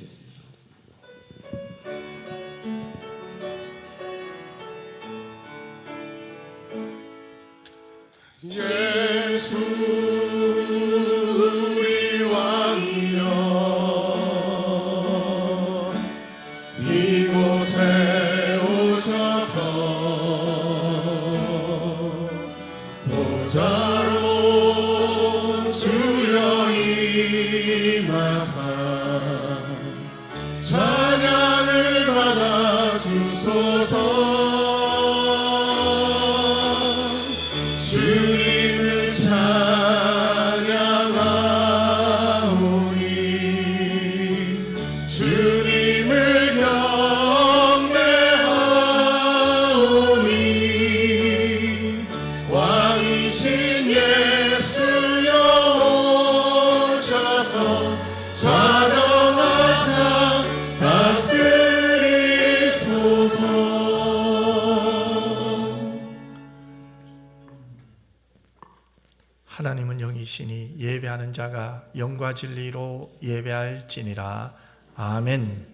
주시겠습니다. 예수 우리 왕이여 이곳에 오셔서 보좌로 주여 임하사 찬양을 받아 주소서. 주님을 찬양하오니 주님을 경배하오니 왕이신 예수여 오셔서 좌정하사 다스리소서. 하나님은 영이시니 예배하는 자가 영과 진리로 예배할지니라. 아멘.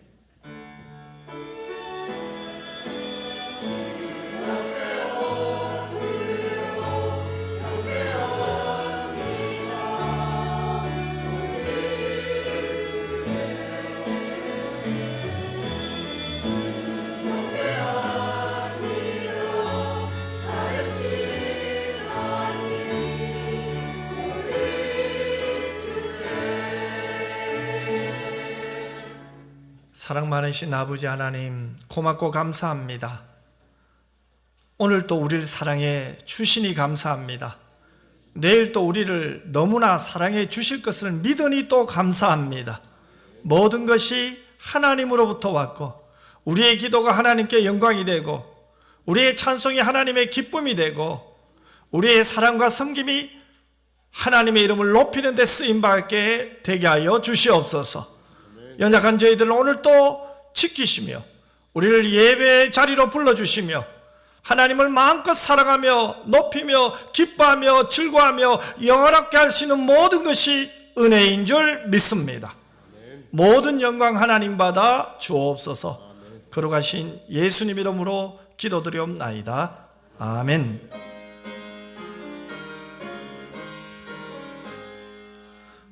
사랑 많으신 아버지 하나님, 고맙고 감사합니다. 오늘 또 우리를 사랑해 주시니 감사합니다. 내일 또 우리를 너무나 사랑해 주실 것을 믿으니 또 감사합니다. 모든 것이 하나님으로부터 왔고 우리의 기도가 하나님께 영광이 되고 우리의 찬송이 하나님의 기쁨이 되고 우리의 사랑과 섬김이 하나님의 이름을 높이는 데 쓰임받게 되게 하여 주시옵소서. 연약한 저희들을 오늘 또 지키시며 우리를 예배의 자리로 불러주시며 하나님을 마음껏 사랑하며 높이며 기뻐하며 즐거워하며 영원하게 할 수 있는 모든 것이 은혜인 줄 믿습니다. 모든 영광 하나님 받아 주옵소서. 걸어가신 예수님 이름으로 기도드리옵나이다. 아멘.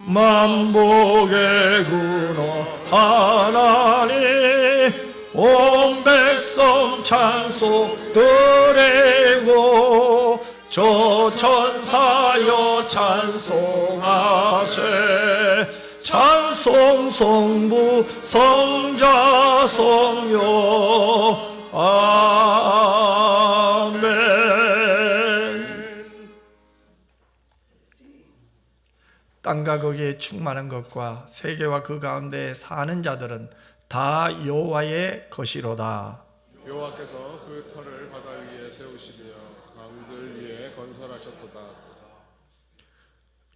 만복의 근원 하나님 온 백성 찬송 드리고 저 천사여 찬송하세 찬송 성부 성자 성령 아멘. 땅과 거기에 충만한 것과 세계와 그 가운데 사는 자들은 다 여호와의 것이로다. 여호와께서 그 터를 바다 위에 세우시며 강들 위에 건설하셨도다.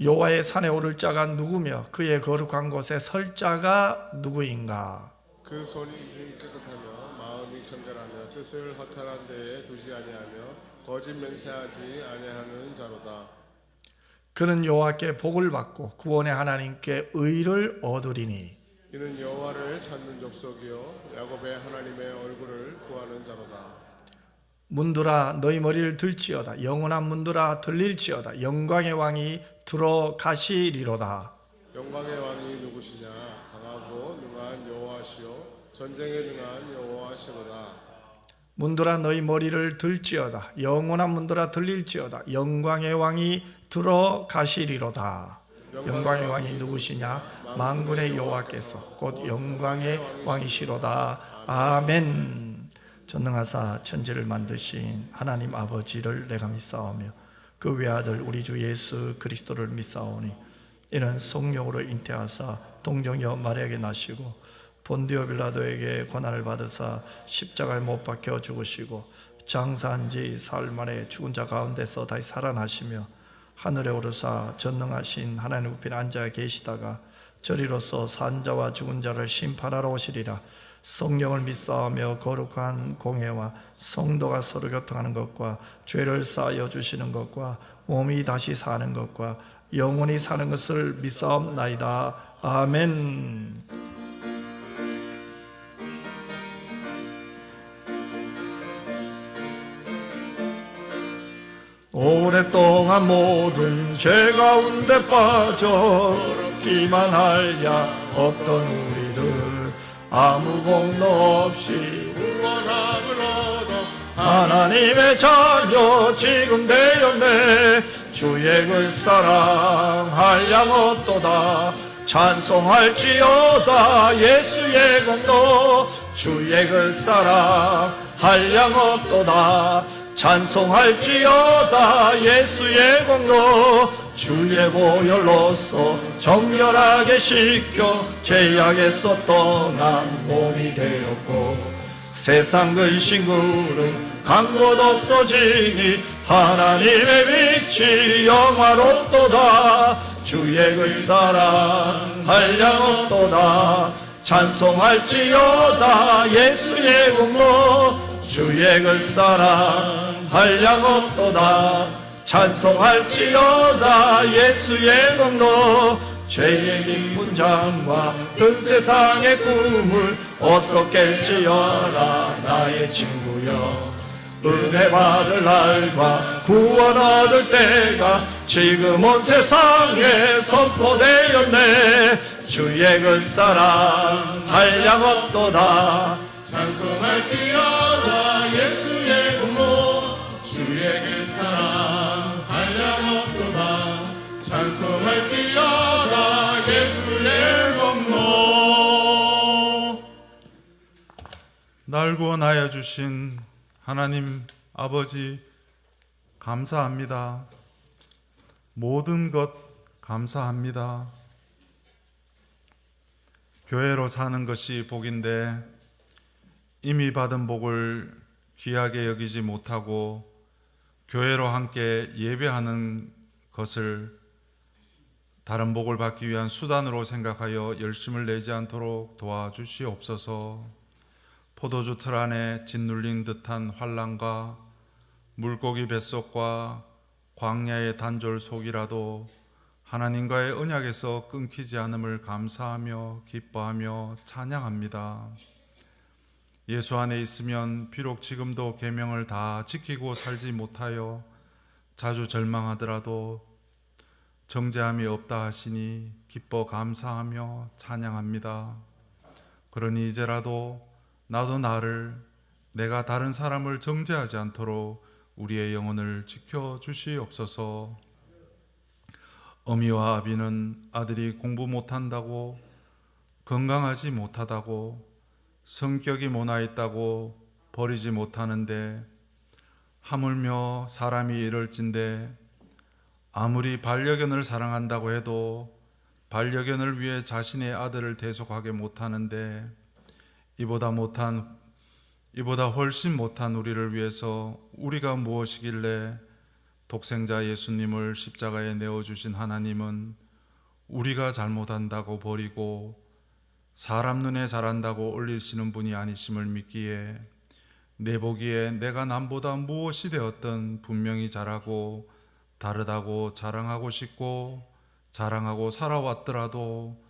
여호와의 산에 오를 자가 누구며 그의 거룩한 곳에 설 자가 누구인가? 그 손이 깨끗하며 마음이 청결하며 뜻을 허탄한 데에 두지 아니하며 거짓 맹세하지 아니하는 자로다. 그는 여호와께 복을 받고 구원의 하나님께 의를 얻으리니 이는 여호와를 찾는 족속이요 야곱의 하나님의 얼굴을 구하는 자로다. 문들아 너희 머리를 들지어다. 영원한 문들아 들릴지어다. 영광의 왕이 들어가시리로다. 영광의 왕이 누구시냐? 강하고 능한 여호와시요 전쟁에 능한 여호와시로다. 문들아 너희 머리를 들지어다. 영원한 문들아 들릴지어다. 영광의 왕이 들어가시리로다. 영광의 왕이 누구시냐? 만군의 여호와께서 곧 영광의 왕이시로다. 아멘. 전능하사 천지를 만드신 하나님 아버지를 내가 믿사오며 그 외아들 우리 주 예수 그리스도를 믿사오니 이는 성령으로 잉태하사 동정녀 마리아에게 나시고 본디오 빌라도에게 고난을 받으사 십자가에 못 박혀 죽으시고 장사한 지 사흘 만에 죽은 자 가운데서 다시 살아나시며 하늘에 오르사 전능하신 하나님 우편에 앉아 계시다가 저리로서 산 자와 죽은 자를 심판하러 오시리라. 성령을 믿사오며 거룩한 공회와 성도가 서로 교통하는 것과 죄를 사하여 주시는 것과 몸이 다시 사는 것과 영원히 사는 것을 믿사옵나이다. 아멘. 오랫동안 모든 죄 가운데 빠져 기만 할 야 없던 우리를 아무 공로 없이 구원함을 얻어 하나님의 자녀 지금 되었네. 주의 그 사랑 한량없도다. 찬송할지어다 예수의 공로. 주의 그 사랑 한량없도다. 찬송할지어다 예수의 공로. 주의 보혈로서 정결하게 씻겨 죄악에서 떠난 몸이 되었고 세상 근심 구름 간 곳 없어지니 하나님의 빛이 영화롭도다. 주의 그 사랑 한량없도다. 찬송할지어다 예수의 공로. 주의 그 사랑 한량없도다. 찬송할지어다 예수의 공로. 죄의 깊은 잠과 든 세상의 꿈을 어서 깰지어라 나의 친구여. 은혜 받을 날과 구원 얻을 때가 지금 온 세상에 선포되었네. 주의 그 사랑 한량없도다. 찬송할지어다 예수의 공로. 주의 그 사랑 한량없도다. 찬송할지어다 예수의 공로. 날 구원하여 주신 하나님 아버지 감사합니다. 모든 것 감사합니다. 교회로 사는 것이 복인데 이미 받은 복을 귀하게 여기지 못하고 교회로 함께 예배하는 것을 다른 복을 받기 위한 수단으로 생각하여 열심을 내지 않도록 도와주시옵소서. 포도주 틀 안에 짓눌린 듯한 환난과 물고기 뱃속과 광야의 단절 속이라도 하나님과의 언약에서 끊기지 않음을 감사하며 기뻐하며 찬양합니다. 예수 안에 있으면 비록 지금도 계명을 다 지키고 살지 못하여 자주 절망하더라도 정죄함이 없다 하시니 기뻐 감사하며 찬양합니다. 그러니 이제라도 나도 나를 내가 다른 사람을 정죄하지 않도록 우리의 영혼을 지켜주시옵소서. 어미와 아비는 아들이 공부 못한다고 건강하지 못하다고 성격이 모나있다고 버리지 못하는데 하물며 사람이 이럴진데 아무리 반려견을 사랑한다고 해도 반려견을 위해 자신의 아들을 대속하게 못하는데 이보다 훨씬 못한 우리를 위해서 우리가 무엇이길래 독생자 예수님을 십자가에 내어주신 하나님은 우리가 잘못한다고 버리고 사람 눈에 잘한다고 올리시는 분이 아니심을 믿기에 내 보기에 내가 남보다 무엇이 되었든 분명히 잘하고 다르다고 자랑하고 싶고 자랑하고 살아왔더라도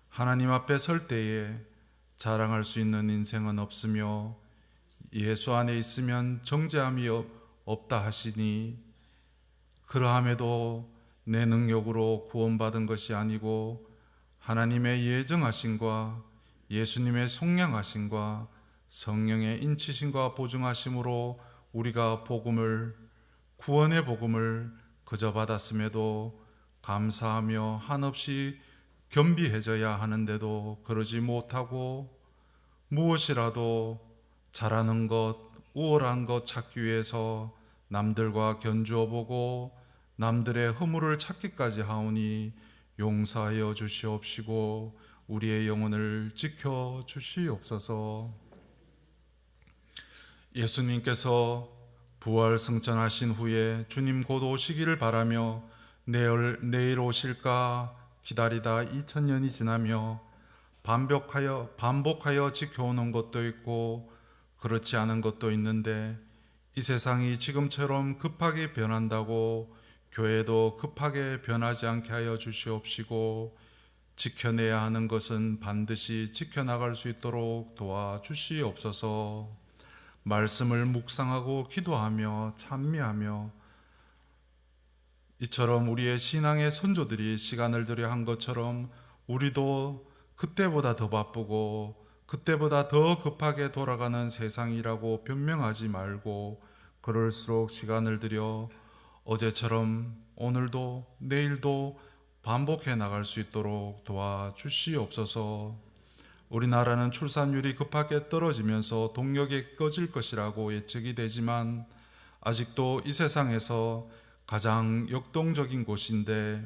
하나님 앞에 설 때에 자랑할 수 있는 인생은 없으며 예수 안에 있으면 정죄함이 없다 하시니 그러함에도 내 능력으로 구원받은 것이 아니고 하나님의 예정하심과 예수님의 속량하심과 성령의 인치심과 보증하심으로 우리가 구원의 복음을 그저 받았음에도 감사하며 한없이 겸비해져야 하는데도 그러지 못하고 무엇이라도 잘하는 것, 우월한 것 찾기 위해서 남들과 견주어 보고 남들의 허물을 찾기까지 하오니 용서하여 주시옵시고 우리의 영혼을 지켜 주시옵소서. 예수님께서 부활 승천하신 후에 주님 곧 오시기를 바라며 내일 오실까 기다리다 2000년이 지나며 반복하여 지켜오는 것도 있고 그렇지 않은 것도 있는데 이 세상이 지금처럼 급하게 변한다고 교회도 급하게 변하지 않게 하여 주시옵시고 지켜내야 하는 것은 반드시 지켜나갈 수 있도록 도와주시옵소서. 말씀을 묵상하고 기도하며 찬미하며 이처럼 우리의 신앙의 선조들이 시간을 들여 한 것처럼 우리도 그때보다 더 바쁘고 그때보다 더 급하게 돌아가는 세상이라고 변명하지 말고, 그럴수록 시간을 들여 어제처럼 오늘도 내일도 반복해 나갈 수 있도록 도와주시옵소서. 우리나라는 출산율이 급하게 떨어지면서 동력이 꺼질 것이라고 예측이 되지만 아직도 이 세상에서 가장 역동적인 곳인데,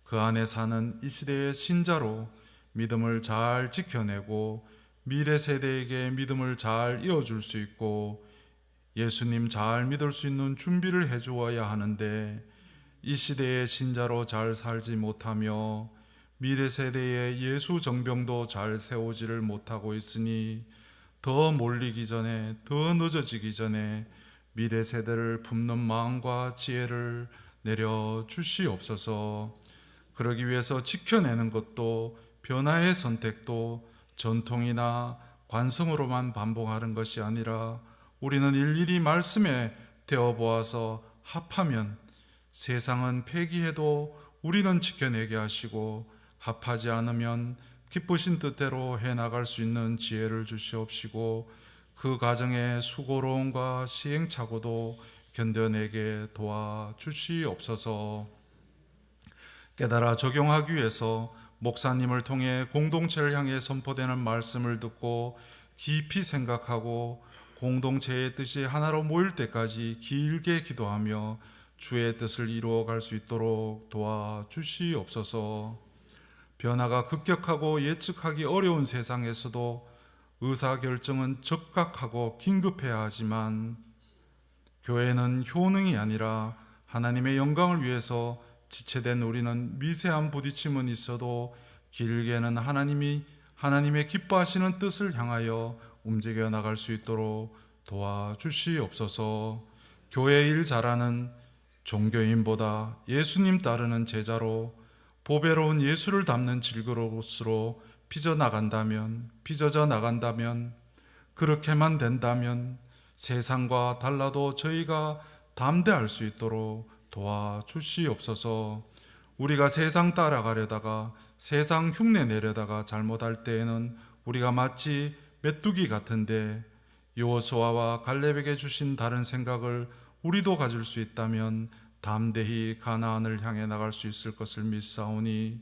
그 안에 사는 이 시대의 신자로 믿음을 잘 지켜내고 미래 세대에게 믿음을 잘 이어줄 수 있고 예수님 잘 믿을 수 있는 준비를 해주어야 하는데, 이 시대의 신자로 잘 살지 못하며 미래 세대의 예수 정병도 잘 세우지를 못하고 있으니 더 몰리기 전에, 더 늦어지기 전에 미래 세대를 품는 마음과 지혜를 내려 주시옵소서. 그러기 위해서 지켜내는 것도 변화의 선택도 전통이나 관성으로만 반복하는 것이 아니라 우리는 일일이 말씀에 되어보아서 합하면 세상은 폐기해도 우리는 지켜내게 하시고, 합하지 않으면 기쁘신 뜻대로 해나갈 수 있는 지혜를 주시옵시고, 그 과정의 수고로움과 시행착오도 견뎌내게 도와주시옵소서. 깨달아 적용하기 위해서 목사님을 통해 공동체를 향해 선포되는 말씀을 듣고 깊이 생각하고 공동체의 뜻이 하나로 모일 때까지 길게 기도하며 주의 뜻을 이루어갈 수 있도록 도와주시옵소서. 변화가 급격하고 예측하기 어려운 세상에서도 의사결정은 적각하고 긴급해야 하지만 교회는 효능이 아니라 하나님의 영광을 위해서 지체된 우리는 미세한 부딪힘은 있어도 길게는 하나님의 기뻐하시는 뜻을 향하여 움직여 나갈 수 있도록 도와주시옵소서. 교회 일 잘하는 종교인보다 예수님 따르는 제자로 보배로운 예수를 담는 질그릇으로 빚어져 나간다면, 그렇게만 된다면 세상과 달라도 저희가 담대할 수 있도록 도와주시옵소서. 우리가 세상 따라가려다가 세상 흉내 내려다가 잘못할 때에는 우리가 마치 메뚜기 같은데 여호수아와 갈렙에게 주신 다른 생각을 우리도 가질 수 있다면 담대히 가나안을 향해 나갈 수 있을 것을 믿사오니,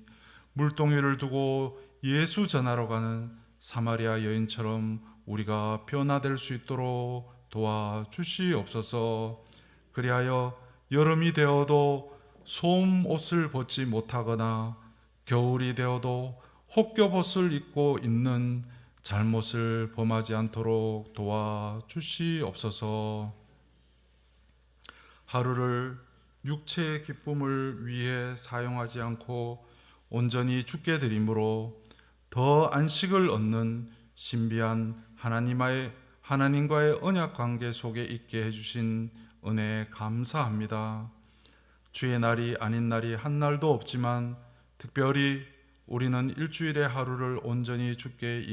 물동이를 두고 예수 전하러 가는 사마리아 여인처럼 우리가 변화될 수 있도록 도와주시옵소서. 그리하여 여름이 되어도 솜옷을 벗지 못하거나 겨울이 되어도 혹겹옷을 입고 있는 잘못을 범하지 않도록 도와주시옵소서. 하루를 육체의 기쁨을 위해 사용하지 않고 온전히 주께 드림으로 더 안식을 얻는 신비한 하나님과의 언약 관계 속에 있게 해주신 은혜에 감사합니다. 주의 날이 아닌 날이 한 날도 없지만 특별히 우리는 일주일의 하루를 온전히 주께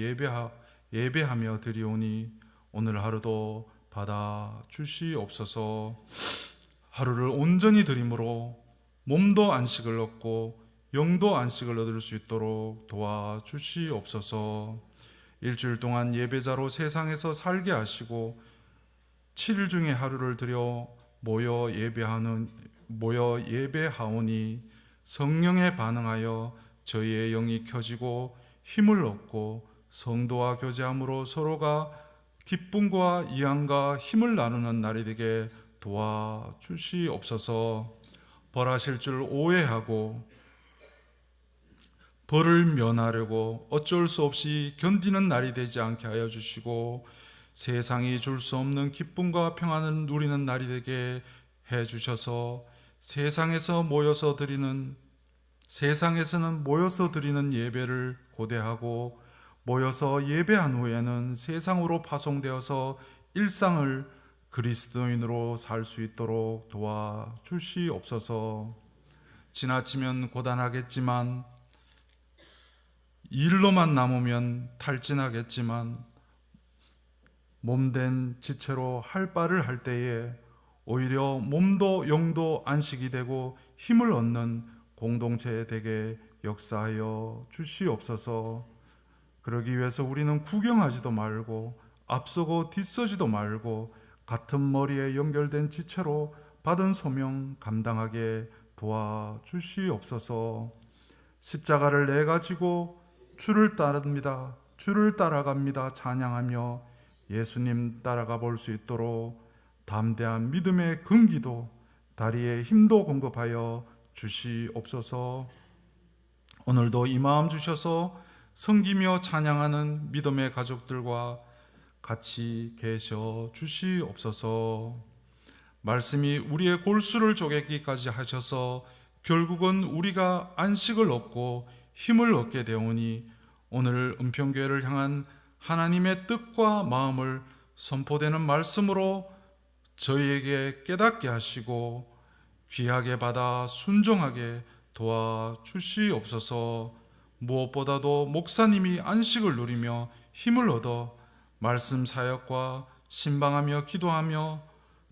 예배하며 드리오니 오늘 하루도 받아 주시옵소서. 하루를 온전히 드림으로 몸도 안식을 얻고 영도 안식을 얻을 수 있도록 도와주시옵소서. 일주일 동안 예배자로 세상에서 살게 하시고 7일 중에 하루를 들여 모여 예배하오니 성령에 반응하여 저희의 영이 켜지고 힘을 얻고 성도와 교제함으로 서로가 기쁨과 이안과 힘을 나누는 날이 되게 도와주시옵소서. 벌하실 줄 오해하고 벌을 면하려고 어쩔 수 없이 견디는 날이 되지 않게 하여 주시고, 세상이 줄 수 없는 기쁨과 평안을 누리는 날이 되게 해 주셔서 세상에서는 모여서 드리는 예배를 고대하고 모여서 예배한 후에는 세상으로 파송되어서 일상을 그리스도인으로 살 수 있도록 도와주시옵소서. 지나치면 고단하겠지만 일로만 남으면 탈진하겠지만 몸된 지체로 할 바를 할 때에 오히려 몸도 영도 안식이 되고 힘을 얻는 공동체 되게 역사하여 주시옵소서. 그러기 위해서 우리는 구경하지도 말고 앞서고 뒤서지도 말고 같은 머리에 연결된 지체로 받은 소명 감당하게 도와주시옵소서. 십자가를 내가 지고 주를 따릅니다. 주를 따라갑니다. 찬양하며 예수님 따라가 볼 수 있도록 담대한 믿음의 근기도 다리에 힘도 공급하여 주시옵소서. 오늘도 이 마음 주셔서 섬기며 찬양하는 믿음의 가족들과 같이 계셔 주시옵소서. 말씀이 우리의 골수를 쪼개기까지 하셔서 결국은 우리가 안식을 얻고 힘을 얻게 되오니 오늘 은평교회를 향한 하나님의 뜻과 마음을 선포되는 말씀으로 저희에게 깨닫게 하시고 귀하게 받아 순종하게 도와주시옵소서. 무엇보다도 목사님이 안식을 누리며 힘을 얻어 말씀 사역과 신방하며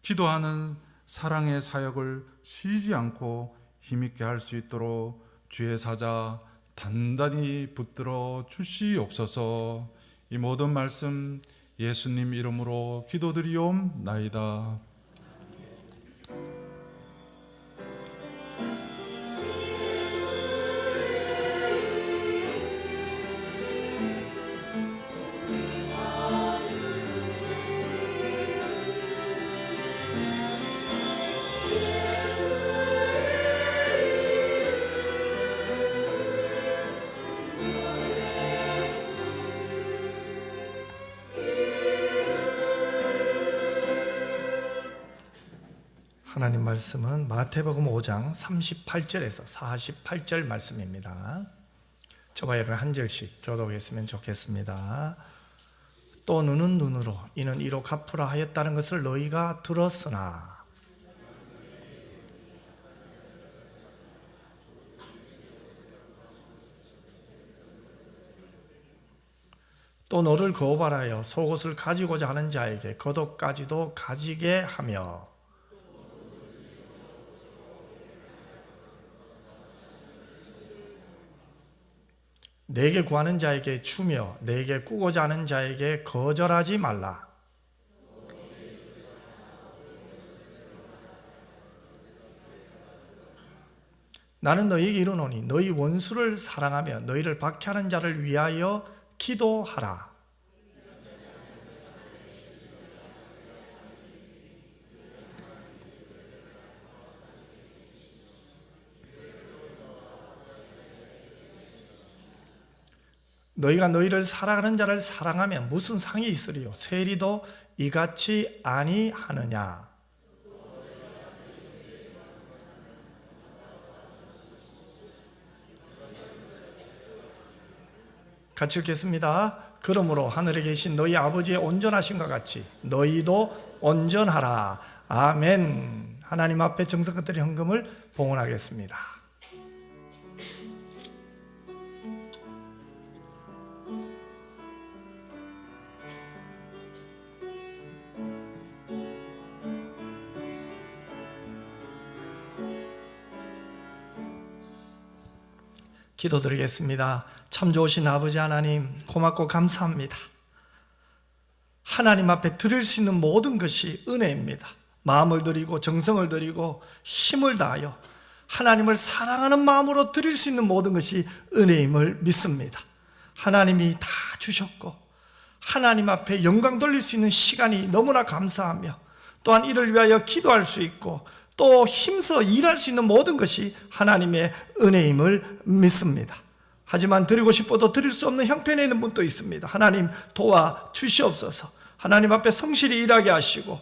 기도하는 사랑의 사역을 쉬지 않고 힘있게 할 수 있도록 주의 사자 단단히 붙들어 주시옵소서. 이 모든 말씀 예수님 이름으로 기도드리옵나이다. 하나님 말씀은 마태복음 5장 38절에서 48절 말씀입니다. 저와 여러분 한 절씩 교독했으면 좋겠습니다. 또 눈은 눈으로 이는 이로 갚으라 하였다는 것을 너희가 들었으나 또 너를 거발하여 속옷을 가지고자 하는 자에게 겉옷까지도 가지게 하며 내게 구하는 자에게 주며 내게 꾸고자 하는 자에게 거절하지 말라. 나는 너희에게 이르노니 너희 원수를 사랑하며 너희를 박해하는 자를 위하여 기도하라. 너희가 너희를 사랑하는 자를 사랑하면 무슨 상이 있으리요? 세리도 이같이 아니하느냐? 같이 읽겠습니다. 그러므로 하늘에 계신 너희 아버지의 온전하심과 같이 너희도 온전하라. 아멘. 하나님 앞에 정성껏 드린 헌금을 봉헌하겠습니다. 기도드리겠습니다. 참 좋으신 아버지 하나님, 고맙고 감사합니다. 하나님 앞에 드릴 수 있는 모든 것이 은혜입니다. 마음을 드리고 정성을 드리고 힘을 다하여 하나님을 사랑하는 마음으로 드릴 수 있는 모든 것이 은혜임을 믿습니다. 하나님이 다 주셨고 하나님 앞에 영광 돌릴 수 있는 시간이 너무나 감사하며 또한 이를 위하여 기도할 수 있고 또 힘써 일할 수 있는 모든 것이 하나님의 은혜임을 믿습니다. 하지만 드리고 싶어도 드릴 수 없는 형편에 있는 분도 있습니다. 하나님 도와주시옵소서. 하나님 앞에 성실히 일하게 하시고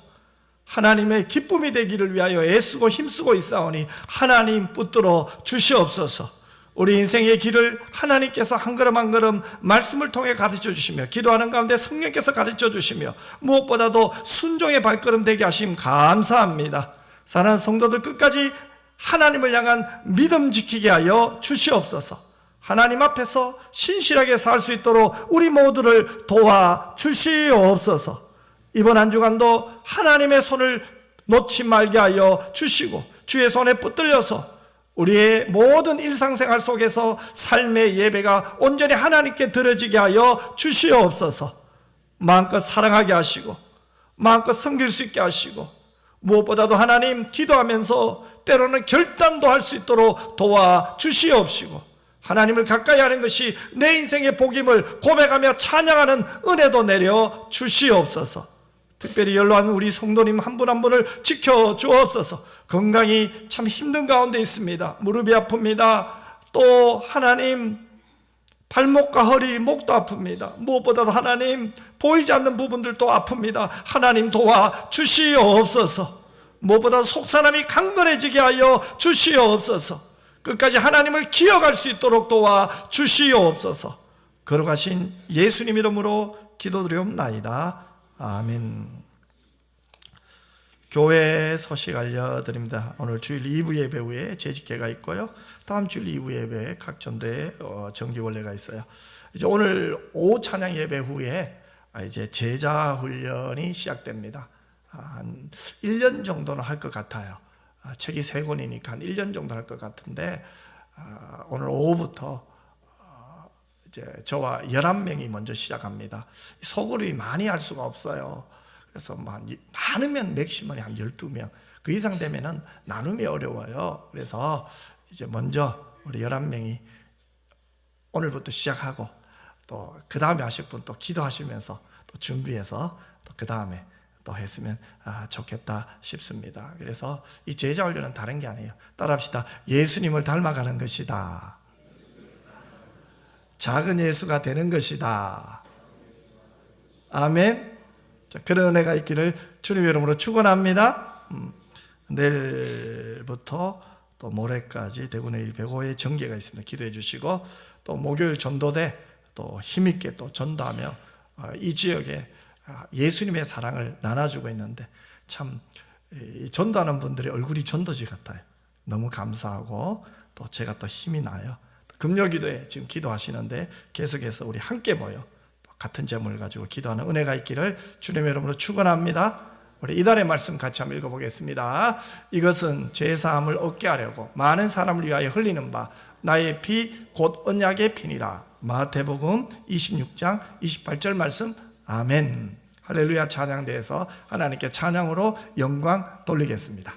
하나님의 기쁨이 되기를 위하여 애쓰고 힘쓰고 있사오니 하나님 붙들어 주시옵소서. 우리 인생의 길을 하나님께서 한 걸음 한 걸음 말씀을 통해 가르쳐 주시며 기도하는 가운데 성령께서 가르쳐 주시며 무엇보다도 순종의 발걸음 되게 하심 감사합니다. 사랑하는 성도들 끝까지 하나님을 향한 믿음 지키게 하여 주시옵소서. 하나님 앞에서 신실하게 살 수 있도록 우리 모두를 도와주시옵소서. 이번 한 주간도 하나님의 손을 놓지 말게 하여 주시고 주의 손에 붙들려서 우리의 모든 일상생활 속에서 삶의 예배가 온전히 하나님께 드려지게 하여 주시옵소서. 마음껏 사랑하게 하시고 마음껏 섬길 수 있게 하시고 무엇보다도 하나님 기도하면서 때로는 결단도 할 수 있도록 도와주시옵시고 하나님을 가까이 하는 것이 내 인생의 복임을 고백하며 찬양하는 은혜도 내려 주시옵소서. 특별히 연로한 우리 성도님 한 분 한 분을 지켜주옵소서. 건강이 참 힘든 가운데 있습니다. 무릎이 아픕니다. 또 하나님 발목과 허리, 목도 아픕니다. 무엇보다도 하나님 보이지 않는 부분들도 아픕니다. 하나님 도와주시옵소서. 무엇보다 속사람이 강건해지게 하여 주시옵소서. 끝까지 하나님을 기억할 수 있도록 도와주시옵소서. 걸어가신 예수님 이름으로 기도드리옵나이다. 아멘. 교회 소식 알려드립니다. 오늘 주일 2부 예배 후에 재직회가 있고요. 다음 주일 2부 예배에 각 전도에 정기원례가 있어요. 이제 오늘 오후 찬양 예배 후에 이제 제자 훈련이 시작됩니다. 한 1년 정도는 할 것 같아요. 책이 3권이니까 한 1년 정도 할 것 같은데 오늘 오후부터 이제 저와 11명이 먼저 시작합니다. 소그룹이 많이 할 수가 없어요. 그래서 많으면 맥시멈이 한 12명, 그 이상 되면은 나눔이 어려워요. 그래서 이제 먼저 우리 11명이 오늘부터 시작하고 또 그 다음에 하실 분 또 기도하시면서 또 준비해서 또 그 다음에 또 했으면 좋겠다 싶습니다. 그래서 이 제자 훈련은 다른 게 아니에요. 따라합시다. 예수님을 닮아가는 것이다. 작은 예수가 되는 것이다. 아멘. 자, 그런 은혜가 있기를 주님의 이름으로 축원합니다. 내일부터 또 모레까지 대구내 105의 정계가 있습니다. 기도해 주시고 또 목요일 전도대 또 힘있게 또 전도하며 이 지역에 예수님의 사랑을 나눠주고 있는데 참 전도하는 분들의 얼굴이 전도지 같아요. 너무 감사하고 또 제가 또 힘이 나요. 금요기도에 지금 기도하시는데 계속해서 우리 함께 모여 같은 제목을 가지고 기도하는 은혜가 있기를 주님의 이름으로 축원합니다. 우리 이달의 말씀 같이 한번 읽어보겠습니다. 이것은 죄사함을 얻게 하려고 많은 사람을 위하여 흘리는 바 나의 피 곧 언약의 피니라. 마태복음 26장 28절 말씀. 아멘. 할렐루야. 찬양대에서 하나님께 찬양으로 영광 돌리겠습니다.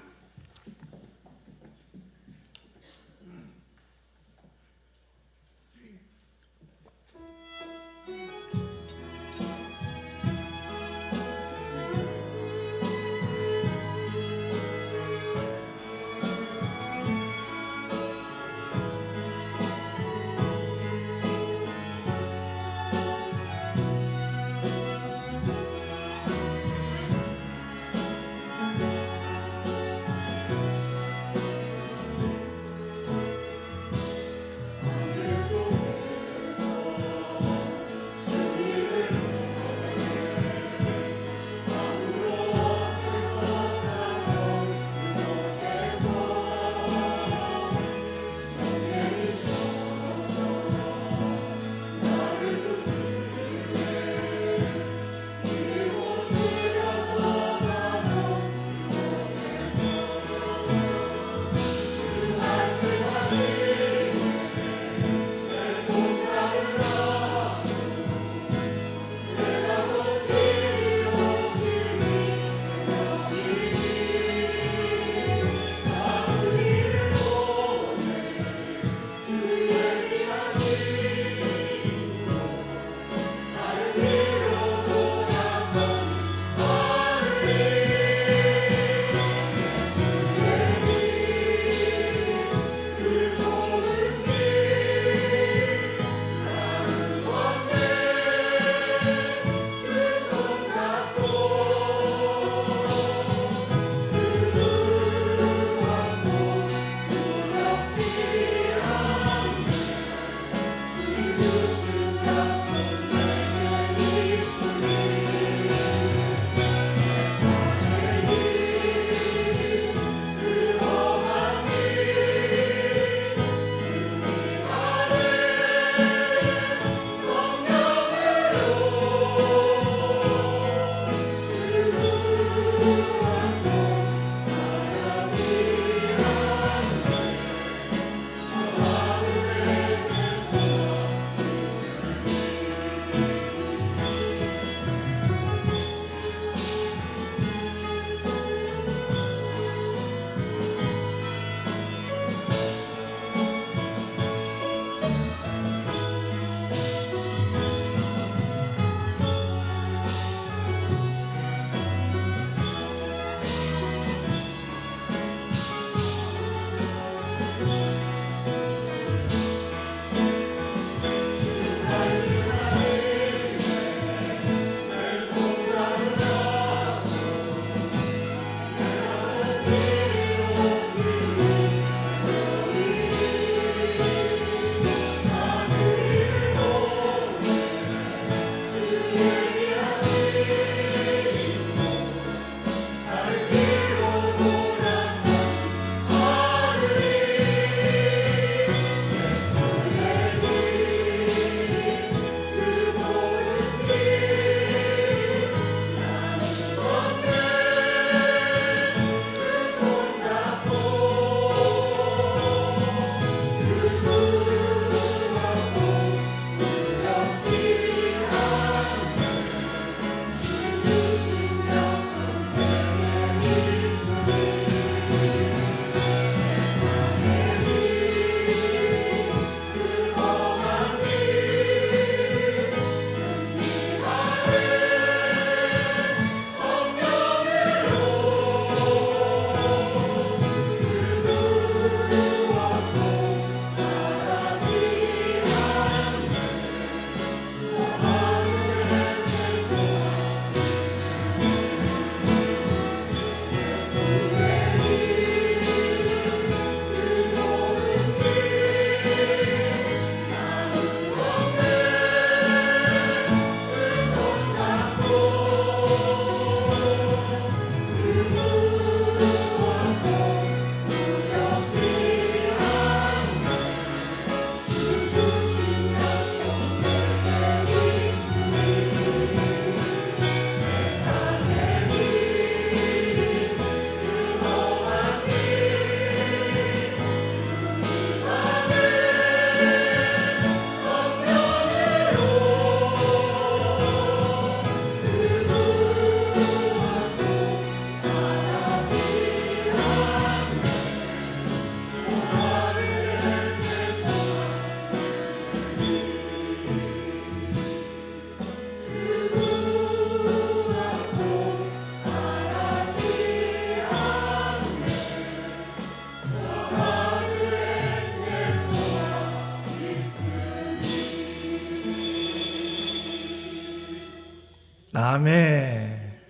아멘.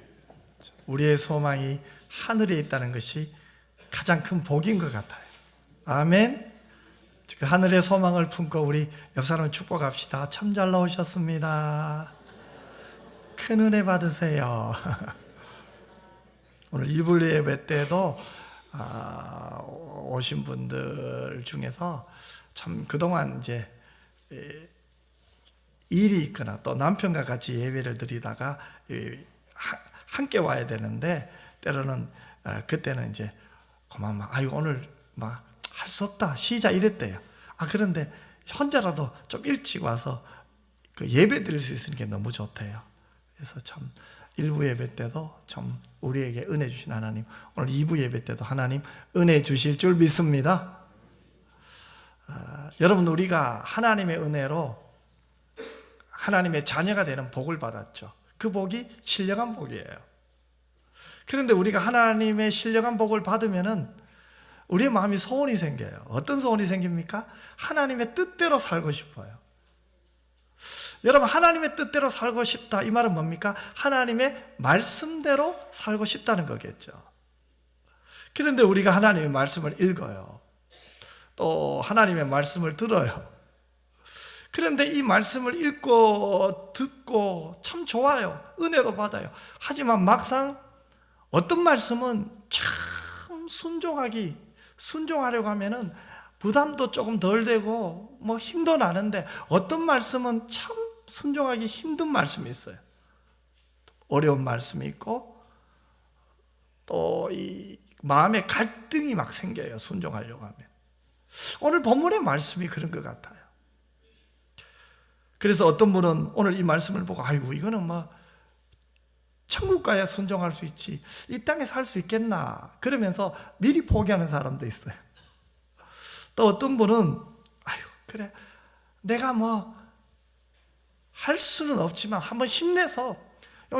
우리의 소망이 하늘에 있다는 것이 가장 큰 복인 것 같아요. 아멘. 그 하늘의 소망을 품고 우리 옆 사람 축복합시다. 참 잘 나오셨습니다. 큰 은혜 받으세요. 오늘 일부 예배 때도 오신 분들 중에서 참 그동안 이제 일이 있거나 또 남편과 같이 예배를 드리다가 함께 와야 되는데 때로는 그때는 이제 그만 막 아유 오늘 막 할 수 없다 쉬자 이랬대요. 그런데 혼자라도 좀 일찍 와서 그 예배 드릴 수 있으니까 너무 좋대요. 그래서 참 1부 예배 때도 참 우리에게 은혜 주신 하나님, 오늘 2부 예배 때도 하나님 은혜 주실 줄 믿습니다. 여러분, 우리가 하나님의 은혜로 하나님의 자녀가 되는 복을 받았죠. 그 복이 신령한 복이에요. 그런데 우리가 하나님의 신령한 복을 받으면은 우리의 마음이 소원이 생겨요. 어떤 소원이 생깁니까? 하나님의 뜻대로 살고 싶어요. 여러분, 하나님의 뜻대로 살고 싶다, 이 말은 뭡니까? 하나님의 말씀대로 살고 싶다는 거겠죠. 그런데 우리가 하나님의 말씀을 읽어요. 또 하나님의 말씀을 들어요. 그런데 이 말씀을 읽고 듣고 참 좋아요. 은혜도 받아요. 하지만 막상 어떤 말씀은 참 순종하려고 하면은 부담도 조금 덜 되고 뭐 힘도 나는데, 어떤 말씀은 참 순종하기 힘든 말씀이 있어요. 어려운 말씀이 있고 또 이 마음에 갈등이 막 생겨요. 순종하려고 하면. 오늘 본문의 말씀이 그런 것 같아요. 그래서 어떤 분은 오늘 이 말씀을 보고 아이고 이거는 뭐 천국 가야 순종할 수 있지 이 땅에 살 수 있겠나 그러면서 미리 포기하는 사람도 있어요. 또 어떤 분은 아유 그래 내가 뭐 할 수는 없지만 한번 힘내서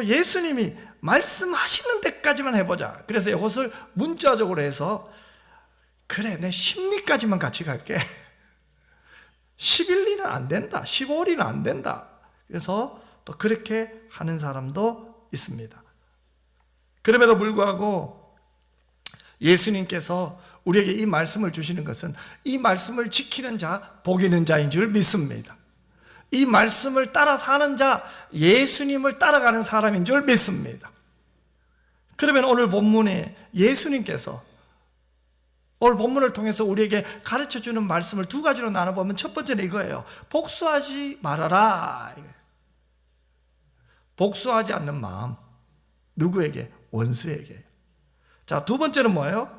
예수님이 말씀하시는 데까지만 해보자. 그래서 이것을 문자적으로 해서 그래 내 10리까지만 같이 갈게. 11리는 안 된다. 15리는 안 된다. 그래서 또 그렇게 하는 사람도 있습니다. 그럼에도 불구하고 예수님께서 우리에게 이 말씀을 주시는 것은 이 말씀을 지키는 자, 복 있는 자인 줄 믿습니다. 이 말씀을 따라 사는 자, 예수님을 따라가는 사람인 줄 믿습니다. 그러면 오늘 본문에 예수님께서 오늘 본문을 통해서 우리에게 가르쳐주는 말씀을 두 가지로 나눠보면 첫 번째는 이거예요. 복수하지 말아라. 복수하지 않는 마음. 누구에게? 원수에게. 자, 두 번째는 뭐예요?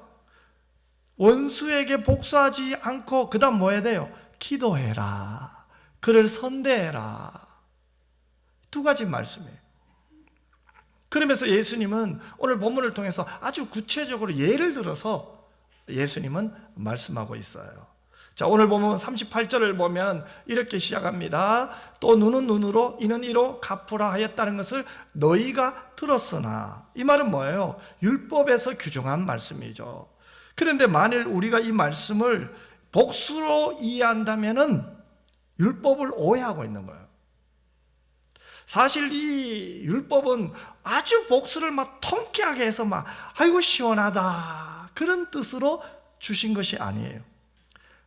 원수에게 복수하지 않고 그 다음 뭐 해야 돼요? 기도해라. 그를 선대해라. 두 가지 말씀이에요. 그러면서 예수님은 오늘 본문을 통해서 아주 구체적으로 예를 들어서 예수님은 말씀하고 있어요. 자, 오늘 보면 38절을 보면 이렇게 시작합니다. 또 눈은 눈으로 이는 이로 갚으라 하였다는 것을 너희가 들었으나, 이 말은 뭐예요? 율법에서 규정한 말씀이죠. 그런데 만일 우리가 이 말씀을 복수로 이해한다면은 율법을 오해하고 있는 거예요. 사실 이 율법은 아주 복수를 막 통쾌하게 해서 막 아이고 시원하다 그런 뜻으로 주신 것이 아니에요.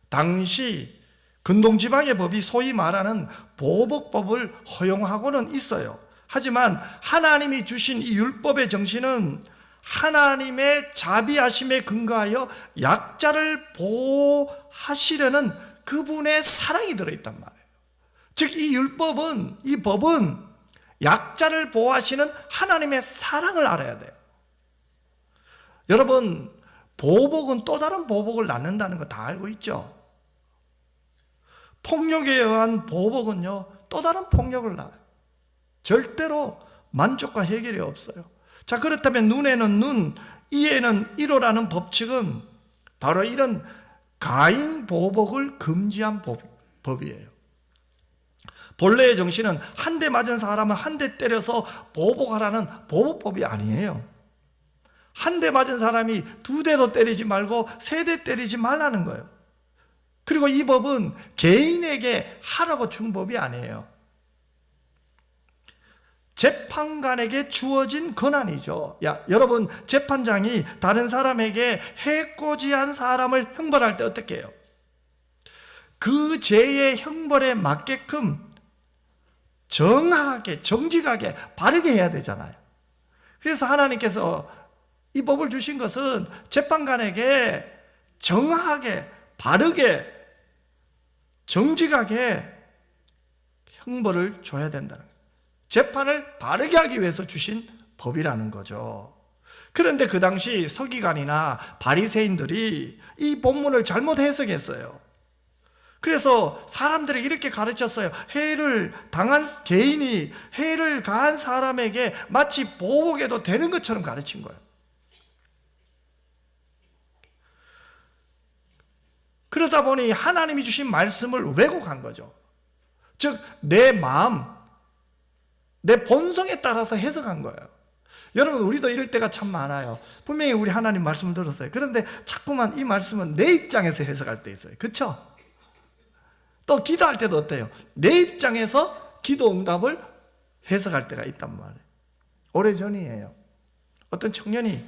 당시 근동지방의 법이 소위 말하는 보복법을 허용하고는 있어요. 하지만 하나님이 주신 이 율법의 정신은 하나님의 자비하심에 근거하여 약자를 보호하시려는 그분의 사랑이 들어있단 말이에요. 즉 이 율법은, 이 법은 약자를 보호하시는 하나님의 사랑을 알아야 돼요. 여러분, 보복은 또 다른 보복을 낳는다는 거 다 알고 있죠? 폭력에 의한 보복은요, 또 다른 폭력을 낳아요. 절대로 만족과 해결이 없어요. 자, 그렇다면 눈에는 눈, 이에는 이로라는 법칙은 바로 이런 가인 보복을 금지한 법이에요. 본래의 정신은 한 대 맞은 사람은 한 대 때려서 보복하라는 보복법이 아니에요. 한 대 맞은 사람이 두 대도 때리지 말고 세 대 때리지 말라는 거예요. 그리고 이 법은 개인에게 하라고 준 법이 아니에요. 재판관에게 주어진 권한이죠. 여러분, 재판장이 다른 사람에게 해코지한 사람을 형벌할 때 어떻게 해요? 그 죄의 형벌에 맞게끔 정확하게, 정직하게, 바르게 해야 되잖아요. 그래서 하나님께서 이 법을 주신 것은 재판관에게 정확하게, 바르게, 정직하게 형벌을 줘야 된다는 거예요. 재판을 바르게 하기 위해서 주신 법이라는 거죠. 그런데 그 당시 서기관이나 바리새인들이 이 본문을 잘못 해석했어요. 그래서 사람들에게 이렇게 가르쳤어요. 해를 당한 개인이 해를 가한 사람에게 마치 보복해도 되는 것처럼 가르친 거예요. 그러다 보니 하나님이 주신 말씀을 왜곡한 거죠. 즉, 내 마음, 내 본성에 따라서 해석한 거예요. 여러분, 우리도 이럴 때가 참 많아요. 분명히 우리 하나님 말씀을 들었어요. 그런데 자꾸만 이 말씀은 내 입장에서 해석할 때 있어요. 그렇죠? 또 기도할 때도 어때요? 내 입장에서 기도 응답을 해석할 때가 있단 말이에요. 오래전이에요. 어떤 청년이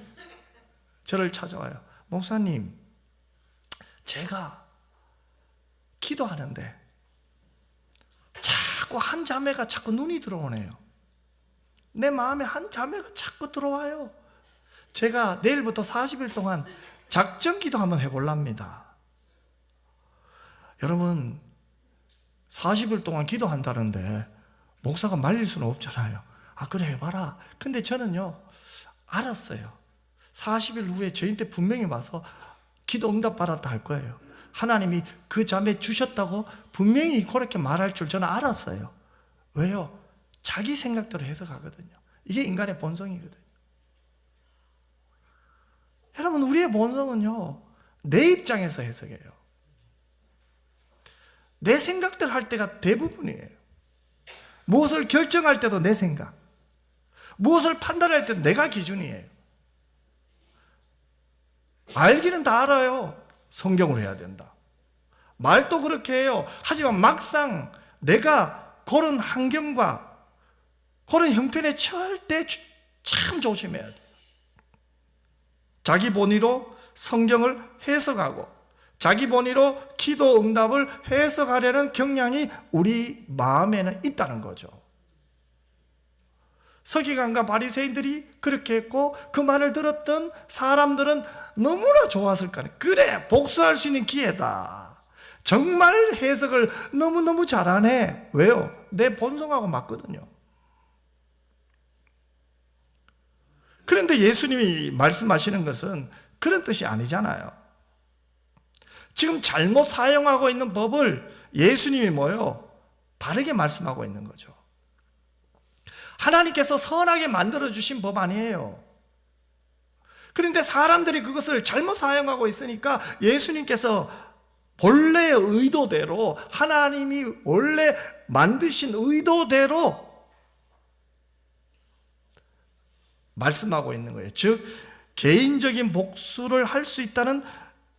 저를 찾아와요. 목사님, 제가 기도하는데 자꾸 한 자매가 자꾸 눈이 들어오네요. 내 마음에 한 자매가 자꾸 들어와요. 제가 내일부터 40일 동안 작정 기도 한번 해볼랍니다. 여러분, 40일 동안 기도한다는데 목사가 말릴 수는 없잖아요. 그래, 해봐라. 근데 저는요, 알았어요. 40일 후에 저한테 분명히 와서 기도 응답 받았다 할 거예요. 하나님이 그 자매 주셨다고 분명히 그렇게 말할 줄 저는 알았어요. 왜요? 자기 생각대로 해석하거든요. 이게 인간의 본성이거든요. 여러분, 우리의 본성은요, 내 입장에서 해석해요. 내 생각대로 할 때가 대부분이에요. 무엇을 결정할 때도 내 생각, 무엇을 판단할 때도 내가 기준이에요. 알기는 다 알아요. 성경으로 해야 된다. 말도 그렇게 해요. 하지만 막상 내가 그런 환경과 그런 형편에 처할 때 참 조심해야 돼요. 자기 본의로 성경을 해석하고 자기 본의로 기도 응답을 해석하려는 경향이 우리 마음에는 있다는 거죠. 서기관과 바리새인들이 그렇게 했고 그 말을 들었던 사람들은 너무나 좋았을 거예요. 그래, 복수할 수 있는 기회다. 정말 해석을 너무너무 잘하네. 왜요? 내 본성하고 맞거든요. 그런데 예수님이 말씀하시는 것은 그런 뜻이 아니잖아요. 지금 잘못 사용하고 있는 법을 예수님이 뭐요? 바르게 말씀하고 있는 거죠. 하나님께서 선하게 만들어주신 법 아니에요. 그런데 사람들이 그것을 잘못 사용하고 있으니까 예수님께서 본래의 의도대로, 하나님이 원래 만드신 의도대로 말씀하고 있는 거예요. 즉, 개인적인 복수를 할 수 있다는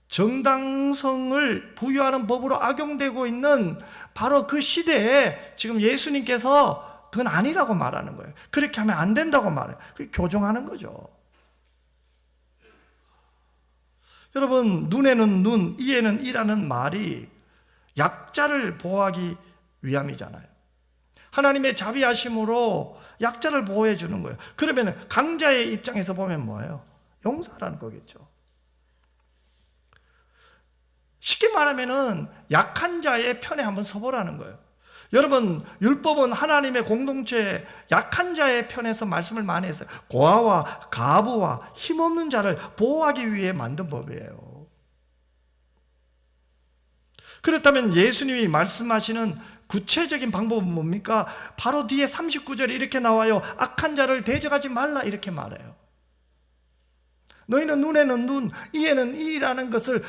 정당성을 부여하는 법으로 악용되고 있는 바로 그 시대에 지금 예수님께서 그건 아니라고 말하는 거예요. 그렇게 하면 안 된다고 말해요. 교정하는 거죠. 여러분, 눈에는 눈, 이에는 이라는 말이 약자를 보호하기 위함이잖아요. 하나님의 자비하심으로 약자를 보호해 주는 거예요. 그러면 강자의 입장에서 보면 뭐예요? 용서하라는 거겠죠. 쉽게 말하면은 약한 자의 편에 한번 서보라는 거예요. 여러분, 율법은 하나님의 공동체 약한 자의 편에서 말씀을 많이 했어요. 고아와 가부와 힘없는 자를 보호하기 위해 만든 법이에요. 그렇다면 예수님이 말씀하시는 구체적인 방법은 뭡니까? 바로 뒤에 39절에 이렇게 나와요. 악한 자를 대적하지 말라 이렇게 말해요. 너희는 눈에는 눈, 이에는 이라는 것을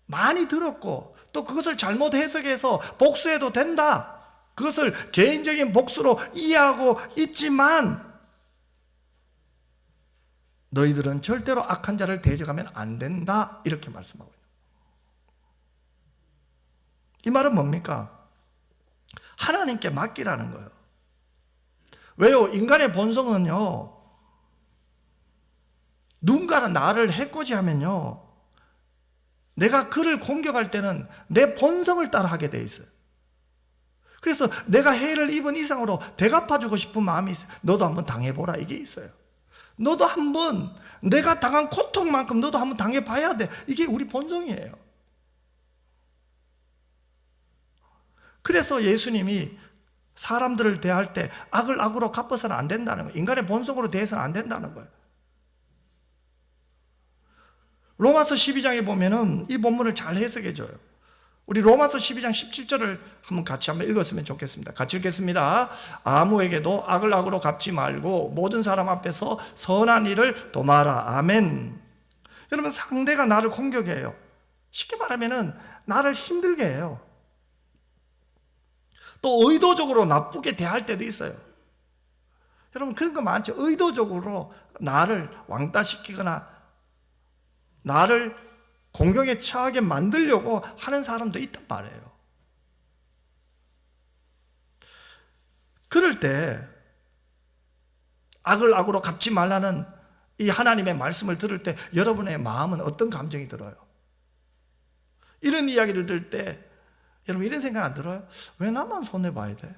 많이 들었고 또 그것을 잘못 해석해서 복수해도 된다. 그것을 개인적인 복수로 이해하고 있지만 너희들은 절대로 악한 자를 대적하면 안 된다. 이렇게 말씀하고 있는 거예요. 이 말은 뭡니까? 하나님께 맡기라는 거예요. 왜요? 인간의 본성은요, 누군가가 나를 해코지하면요, 내가 그를 공격할 때는 내 본성을 따라 하게 돼 있어요. 그래서 내가 해를 입은 이상으로 대갚아주고 싶은 마음이 있어요. 너도 한번 당해보라, 이게 있어요. 너도 한번 내가 당한 고통만큼 너도 한번 당해봐야 돼. 이게 우리 본성이에요. 그래서 예수님이 사람들을 대할 때 악을 악으로 갚아서는 안 된다는 거예요. 인간의 본성으로 대해서는 안 된다는 거예요. 로마서 12장에 보면은 이 본문을 잘 해석해 줘요. 우리 로마서 12장 17절을 같이 한번 읽었으면 좋겠습니다. 같이 읽겠습니다. 아무에게도 악을 악으로 갚지 말고 모든 사람 앞에서 선한 일을 도마라. 아멘. 여러분, 상대가 나를 공격해요. 쉽게 말하면은 나를 힘들게 해요. 또 의도적으로 나쁘게 대할 때도 있어요. 여러분, 그런 거 많죠. 의도적으로 나를 왕따시키거나 나를 공경에 처하게 만들려고 하는 사람도 있단 말이에요. 그럴 때 악을 악으로 갚지 말라는 이 하나님의 말씀을 들을 때 여러분의 마음은 어떤 감정이 들어요? 이런 이야기를 들을 때 여러분 이런 생각 안 들어요? 왜 나만 손해봐야 돼?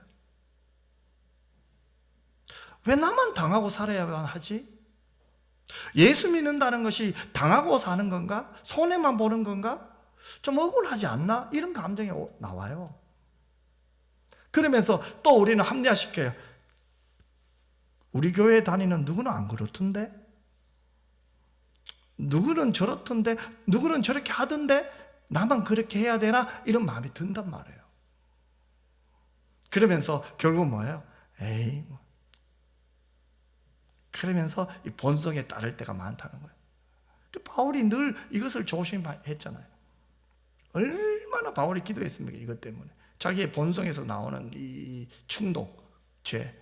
왜 나만 당하고 살아야만 하지? 예수 믿는다는 것이 당하고 사는 건가? 손해만 보는 건가? 좀 억울하지 않나? 이런 감정이 나와요. 그러면서 또 우리는 합리화시켜요. 우리 교회 다니는 누구는 안 그렇던데? 누구는 저렇던데? 누구는 저렇게 하던데? 나만 그렇게 해야 되나? 이런 마음이 든단 말이에요. 그러면서 결국 뭐예요? 에이, 그러면서 이 본성에 따를 때가 많다는 거예요. 바울이 늘 이것을 조심했잖아요. 얼마나 바울이 기도했습니까? 이것 때문에. 자기의 본성에서 나오는 이 충동, 죄.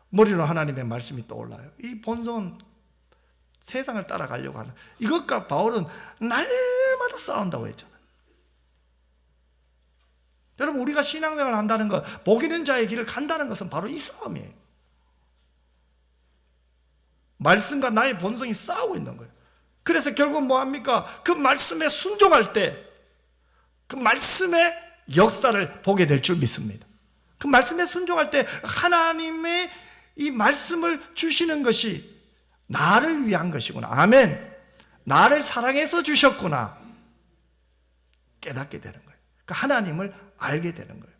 머리로 하나님의 말씀이 떠올라요. 이 본성은 세상을 따라가려고 하는, 이것과 바울은 날마다 싸운다고 했잖아요. 여러분, 우리가 신앙생활을 한다는 것, 복 있는 자의 길을 간다는 것은 바로 이 싸움이에요. 말씀과 나의 본성이 싸우고 있는 거예요. 그래서 결국 뭐합니까? 그 말씀에 순종할 때 그 말씀의 역사를 보게 될 줄 믿습니다. 그 말씀에 순종할 때 하나님의 이 말씀을 주시는 것이 나를 위한 것이구나. 아멘. 나를 사랑해서 주셨구나. 깨닫게 되는 거예요. 그러니까 하나님을 알게 되는 거예요.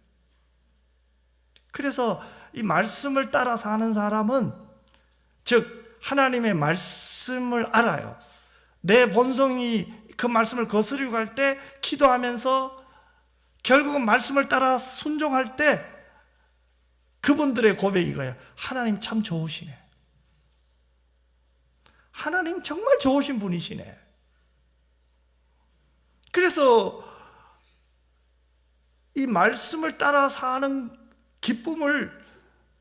그래서 이 말씀을 따라 사는 사람은, 즉 하나님의 말씀을 알아요. 내 본성이 그 말씀을 거스르고 갈 때 기도하면서 결국은 말씀을 따라 순종할 때 그분들의 고백이 이거예요. 하나님 참 좋으시네. 하나님 정말 좋으신 분이시네. 그래서 이 말씀을 따라 사는 기쁨을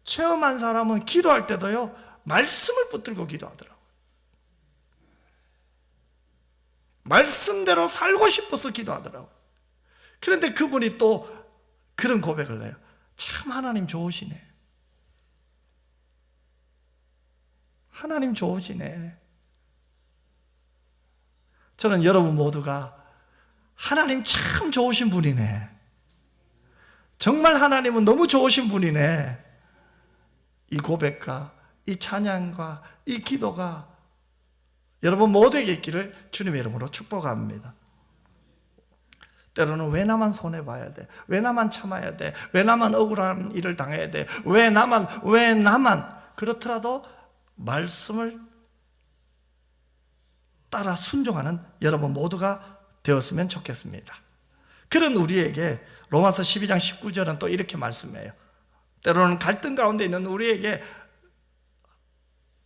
체험한 사람은 기도할 때도요, 말씀을 붙들고 기도하더라고요. 말씀대로 살고 싶어서 기도하더라고요. 그런데 그분이 또 그런 고백을 해요. 참 하나님 좋으시네. 하나님 좋으시네. 저는 여러분 모두가 하나님 참 좋으신 분이네. 정말 하나님은 너무 좋으신 분이네. 이 고백과 이 찬양과 이 기도가 여러분 모두에게 있기를 주님의 이름으로 축복합니다. 때로는 왜 나만 손해봐야 돼? 왜 나만 참아야 돼? 왜 나만 억울한 일을 당해야 돼? 왜 나만 그렇더라도 말씀을 따라 순종하는 여러분 모두가 되었으면 좋겠습니다. 그런 우리에게 로마서 12장 19절은 또 이렇게 말씀해요. 때로는 갈등 가운데 있는 우리에게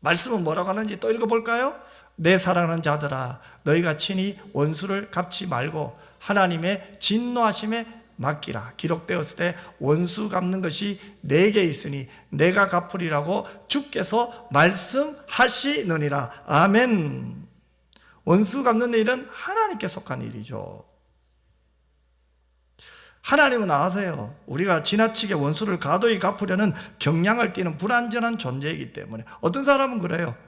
말씀은 뭐라고 하는지 또 읽어볼까요? 내 사랑하는 자들아, 너희가 친히 원수를 갚지 말고 하나님의 진노하심에 맡기라. 기록되었을 때 원수 갚는 것이 내게 있으니 내가 갚으리라고 주께서 말씀하시느니라. 아멘. 원수 갚는 일은 하나님께 속한 일이죠. 하나님은 아세요. 우리가 지나치게 원수를 가도히 갚으려는 경량을 띠는 불완전한 존재이기 때문에 어떤 사람은 그래요.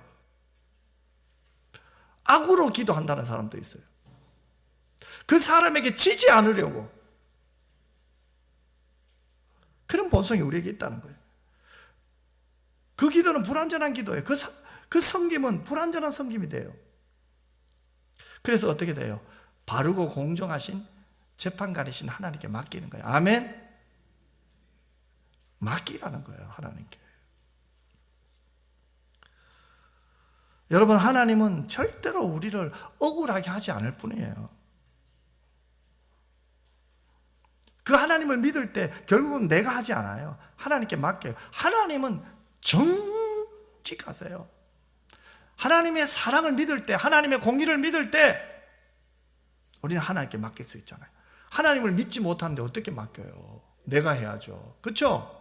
악으로 기도한다는 사람도 있어요. 그 사람에게 지지 않으려고. 그런 본성이 우리에게 있다는 거예요. 그 기도는 불완전한 기도예요. 그 섬김은 불완전한 섬김이 돼요. 그래서 어떻게 돼요? 바르고 공정하신 재판관이신 하나님께 맡기는 거예요. 아멘? 맡기라는 거예요, 하나님께. 여러분, 하나님은 절대로 우리를 억울하게 하지 않을 뿐이에요. 그 하나님을 믿을 때 결국은 내가 하지 않아요. 하나님께 맡겨요. 하나님은 정직하세요. 하나님의 사랑을 믿을 때, 하나님의 공의를 믿을 때 우리는 하나님께 맡길 수 있잖아요. 하나님을 믿지 못하는데 어떻게 맡겨요? 내가 해야죠. 그렇죠?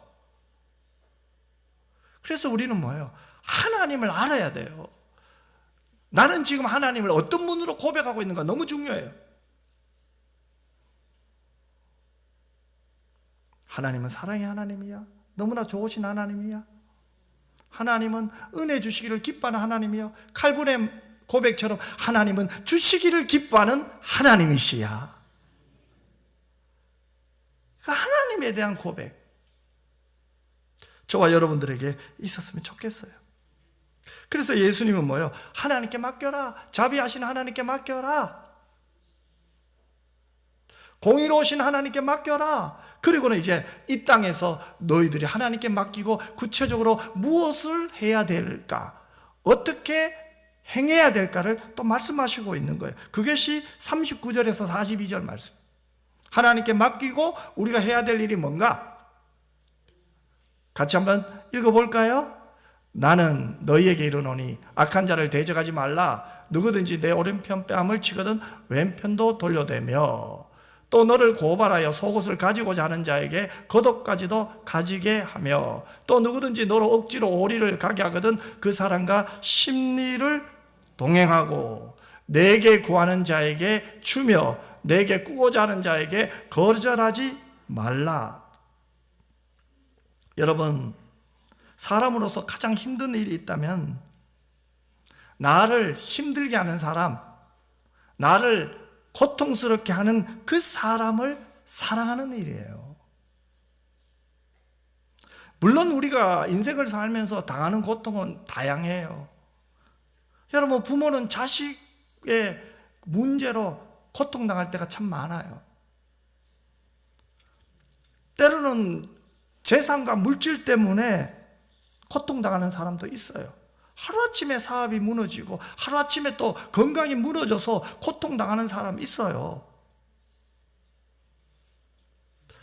그래서 우리는 뭐예요? 하나님을 알아야 돼요. 나는 지금 하나님을 어떤 문으로 고백하고 있는가 너무 중요해요. 하나님은 사랑의 하나님이야. 너무나 좋으신 하나님이야. 하나님은 은혜 주시기를 기뻐하는 하나님이요. 칼군의 고백처럼 하나님은 주시기를 기뻐하는 하나님이시야. 하나님에 대한 고백, 저와 여러분들에게 있었으면 좋겠어요. 그래서 예수님은 뭐예요? 하나님께 맡겨라. 자비하신 하나님께 맡겨라. 공의로우신 하나님께 맡겨라. 그리고는 이제 이 땅에서 너희들이 하나님께 맡기고 구체적으로 무엇을 해야 될까, 어떻게 행해야 될까를 또 말씀하시고 있는 거예요. 그것이 39절에서 42절 말씀. 하나님께 맡기고 우리가 해야 될 일이 뭔가? 같이 한번 읽어볼까요? 나는 너희에게 이르노니 악한 자를 대적하지 말라. 누구든지 내 오른편 뺨을 치거든 왼편도 돌려대며 또 너를 고발하여 속옷을 가지고자 하는 자에게 겉옷까지도 가지게 하며 또 누구든지 너로 억지로 오리를 가게 하거든 그 사람과 심리를 동행하고 내게 구하는 자에게 주며 내게 꾸고자 하는 자에게 거절하지 말라. 여러분, 사람으로서 가장 힘든 일이 있다면 나를 힘들게 하는 사람, 나를 고통스럽게 하는 그 사람을 사랑하는 일이에요. 물론 우리가 인생을 살면서 당하는 고통은 다양해요. 여러분, 부모는 자식의 문제로 고통당할 때가 참 많아요. 때로는 재산과 물질 때문에 고통당하는 사람도 있어요. 하루아침에 사업이 무너지고 하루아침에 또 건강이 무너져서 고통당하는 사람이 있어요.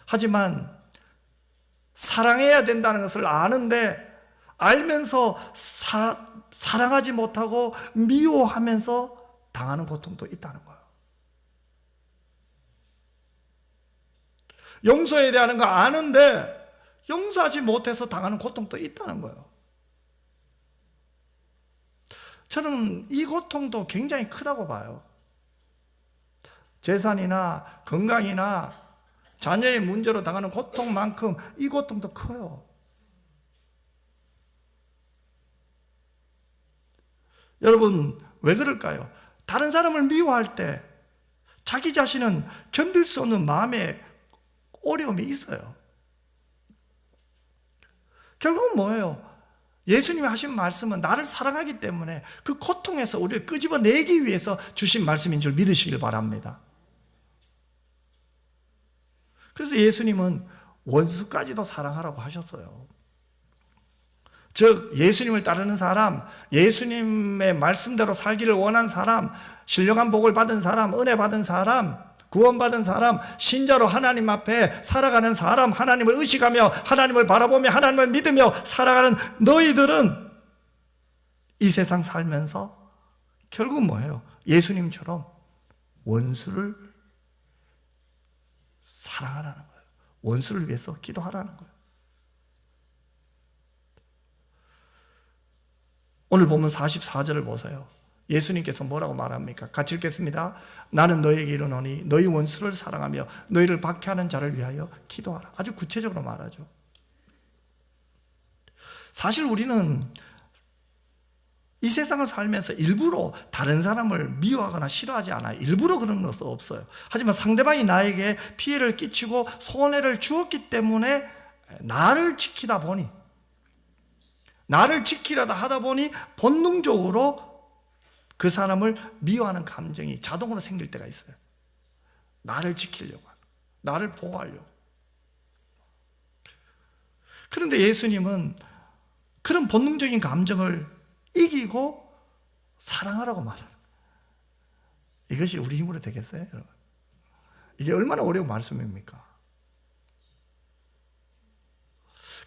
하지만 사랑해야 된다는 것을 아는데 알면서 사랑하지 못하고 미워하면서 당하는 고통도 있다는 거예요. 용서해야 되는 거 아는데 용서하지 못해서 당하는 고통도 있다는 거예요. 저는 이 고통도 굉장히 크다고 봐요. 재산이나 건강이나 자녀의 문제로 당하는 고통만큼 이 고통도 커요. 여러분, 왜 그럴까요? 다른 사람을 미워할 때 자기 자신은 견딜 수 없는 마음의 어려움이 있어요. 결국은 뭐예요? 예수님이 하신 말씀은 나를 사랑하기 때문에 그 고통에서 우리를 끄집어내기 위해서 주신 말씀인 줄 믿으시길 바랍니다. 그래서 예수님은 원수까지도 사랑하라고 하셨어요. 즉 예수님을 따르는 사람, 예수님의 말씀대로 살기를 원한 사람, 신령한 복을 받은 사람, 은혜 받은 사람, 구원받은 사람, 신자로 하나님 앞에 살아가는 사람, 하나님을 의식하며 하나님을 바라보며 하나님을 믿으며 살아가는 너희들은 이 세상 살면서 결국 뭐예요? 예수님처럼 원수를 사랑하라는 거예요. 원수를 위해서 기도하라는 거예요. 오늘 보면 44절을 보세요. 예수님께서 뭐라고 말합니까? 같이 읽겠습니다. 나는 너에게 이르노니 너희 원수를 사랑하며 너희를 박해하는 자를 위하여 기도하라. 아주 구체적으로 말하죠. 사실 우리는 이 세상을 살면서 일부러 다른 사람을 미워하거나 싫어하지 않아요. 일부러 그런 것은 없어요. 하지만 상대방이 나에게 피해를 끼치고 손해를 주었기 때문에 나를 지키다 보니, 나를 지키려다 하다 보니 본능적으로 그 사람을 미워하는 감정이 자동으로 생길 때가 있어요. 나를 지키려고, 나를 보호하려고. 그런데 예수님은 그런 본능적인 감정을 이기고 사랑하라고 말하는, 이것이 우리 힘으로 되겠어요, 여러분? 이게 얼마나 어려운 말씀입니까?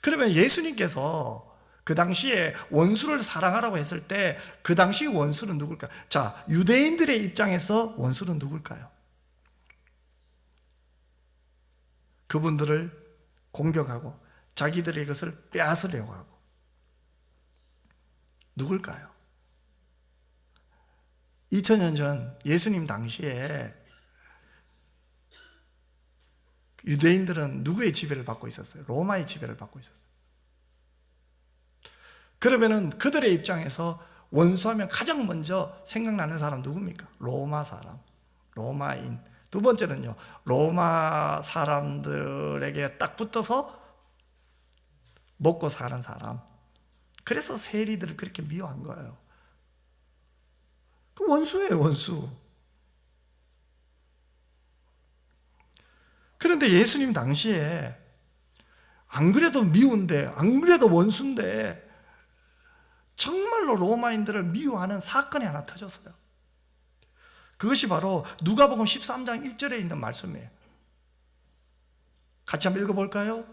그러면 예수님께서 그 당시에 원수를 사랑하라고 했을 때 그 당시 원수는 누굴까요? 자, 유대인들의 입장에서 원수는 누굴까요? 그분들을 공격하고 자기들의 것을 빼앗으려고 하고, 누굴까요? 2000년 전 예수님 당시에 유대인들은 누구의 지배를 받고 있었어요? 로마의 지배를 받고 있었어요. 그러면은 그들의 입장에서 원수하면 가장 먼저 생각나는 사람 누굽니까? 로마 사람, 로마인. 두 번째는요, 로마 사람들에게 딱 붙어서 먹고 사는 사람. 그래서 세리들을 그렇게 미워한 거예요. 그 원수예요, 원수. 그런데 예수님 당시에 안 그래도 미운데, 안 그래도 원수인데 정말로 로마인들을 미워하는 사건이 하나 터졌어요. 그것이 바로 누가복음 13장 1절에 있는 말씀이에요. 같이 한번 읽어볼까요?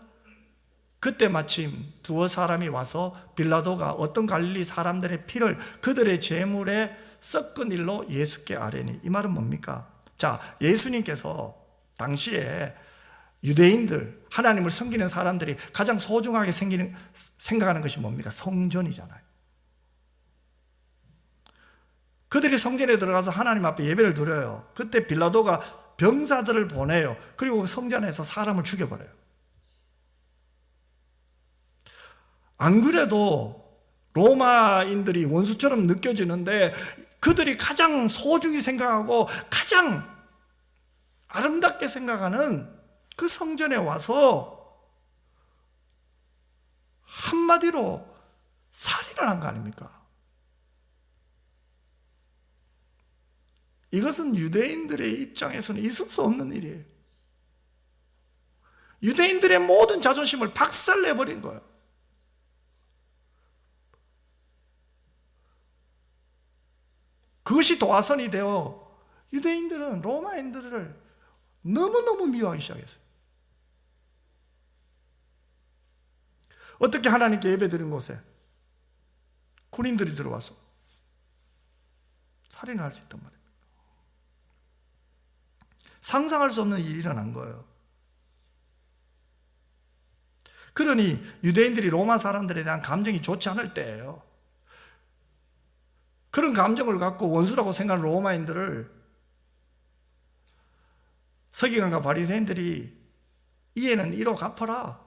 그때 마침 두어 사람이 와서 빌라도가 어떤 갈릴리 사람들의 피를 그들의 제물에 섞은 일로 예수께 아뢰니. 이 말은 뭡니까? 자, 예수님께서 당시에 유대인들, 하나님을 섬기는 사람들이 가장 소중하게 생각하는 것이 뭡니까? 성전이잖아요. 그들이 성전에 들어가서 하나님 앞에 예배를 드려요. 그때 빌라도가 병사들을 보내요. 그리고 성전에서 사람을 죽여버려요. 안 그래도 로마인들이 원수처럼 느껴지는데 그들이 가장 소중히 생각하고 가장 아름답게 생각하는 그 성전에 와서 한마디로 살인을 한 거 아닙니까? 이것은 유대인들의 입장에서는 있을 수 없는 일이에요. 유대인들의 모든 자존심을 박살내버린 거예요. 그것이 도화선이 되어 유대인들은 로마인들을 너무너무 미워하기 시작했어요. 어떻게 하나님께 예배드린 곳에 군인들이 들어와서 살인을 할 수 있단 말이에요. 상상할 수 없는 일이 일어난 거예요. 그러니 유대인들이 로마 사람들에 대한 감정이 좋지 않을 때예요. 그런 감정을 갖고 원수라고 생각하는 로마인들을 서기관과 바리새인들이 이에는 이로 갚아라,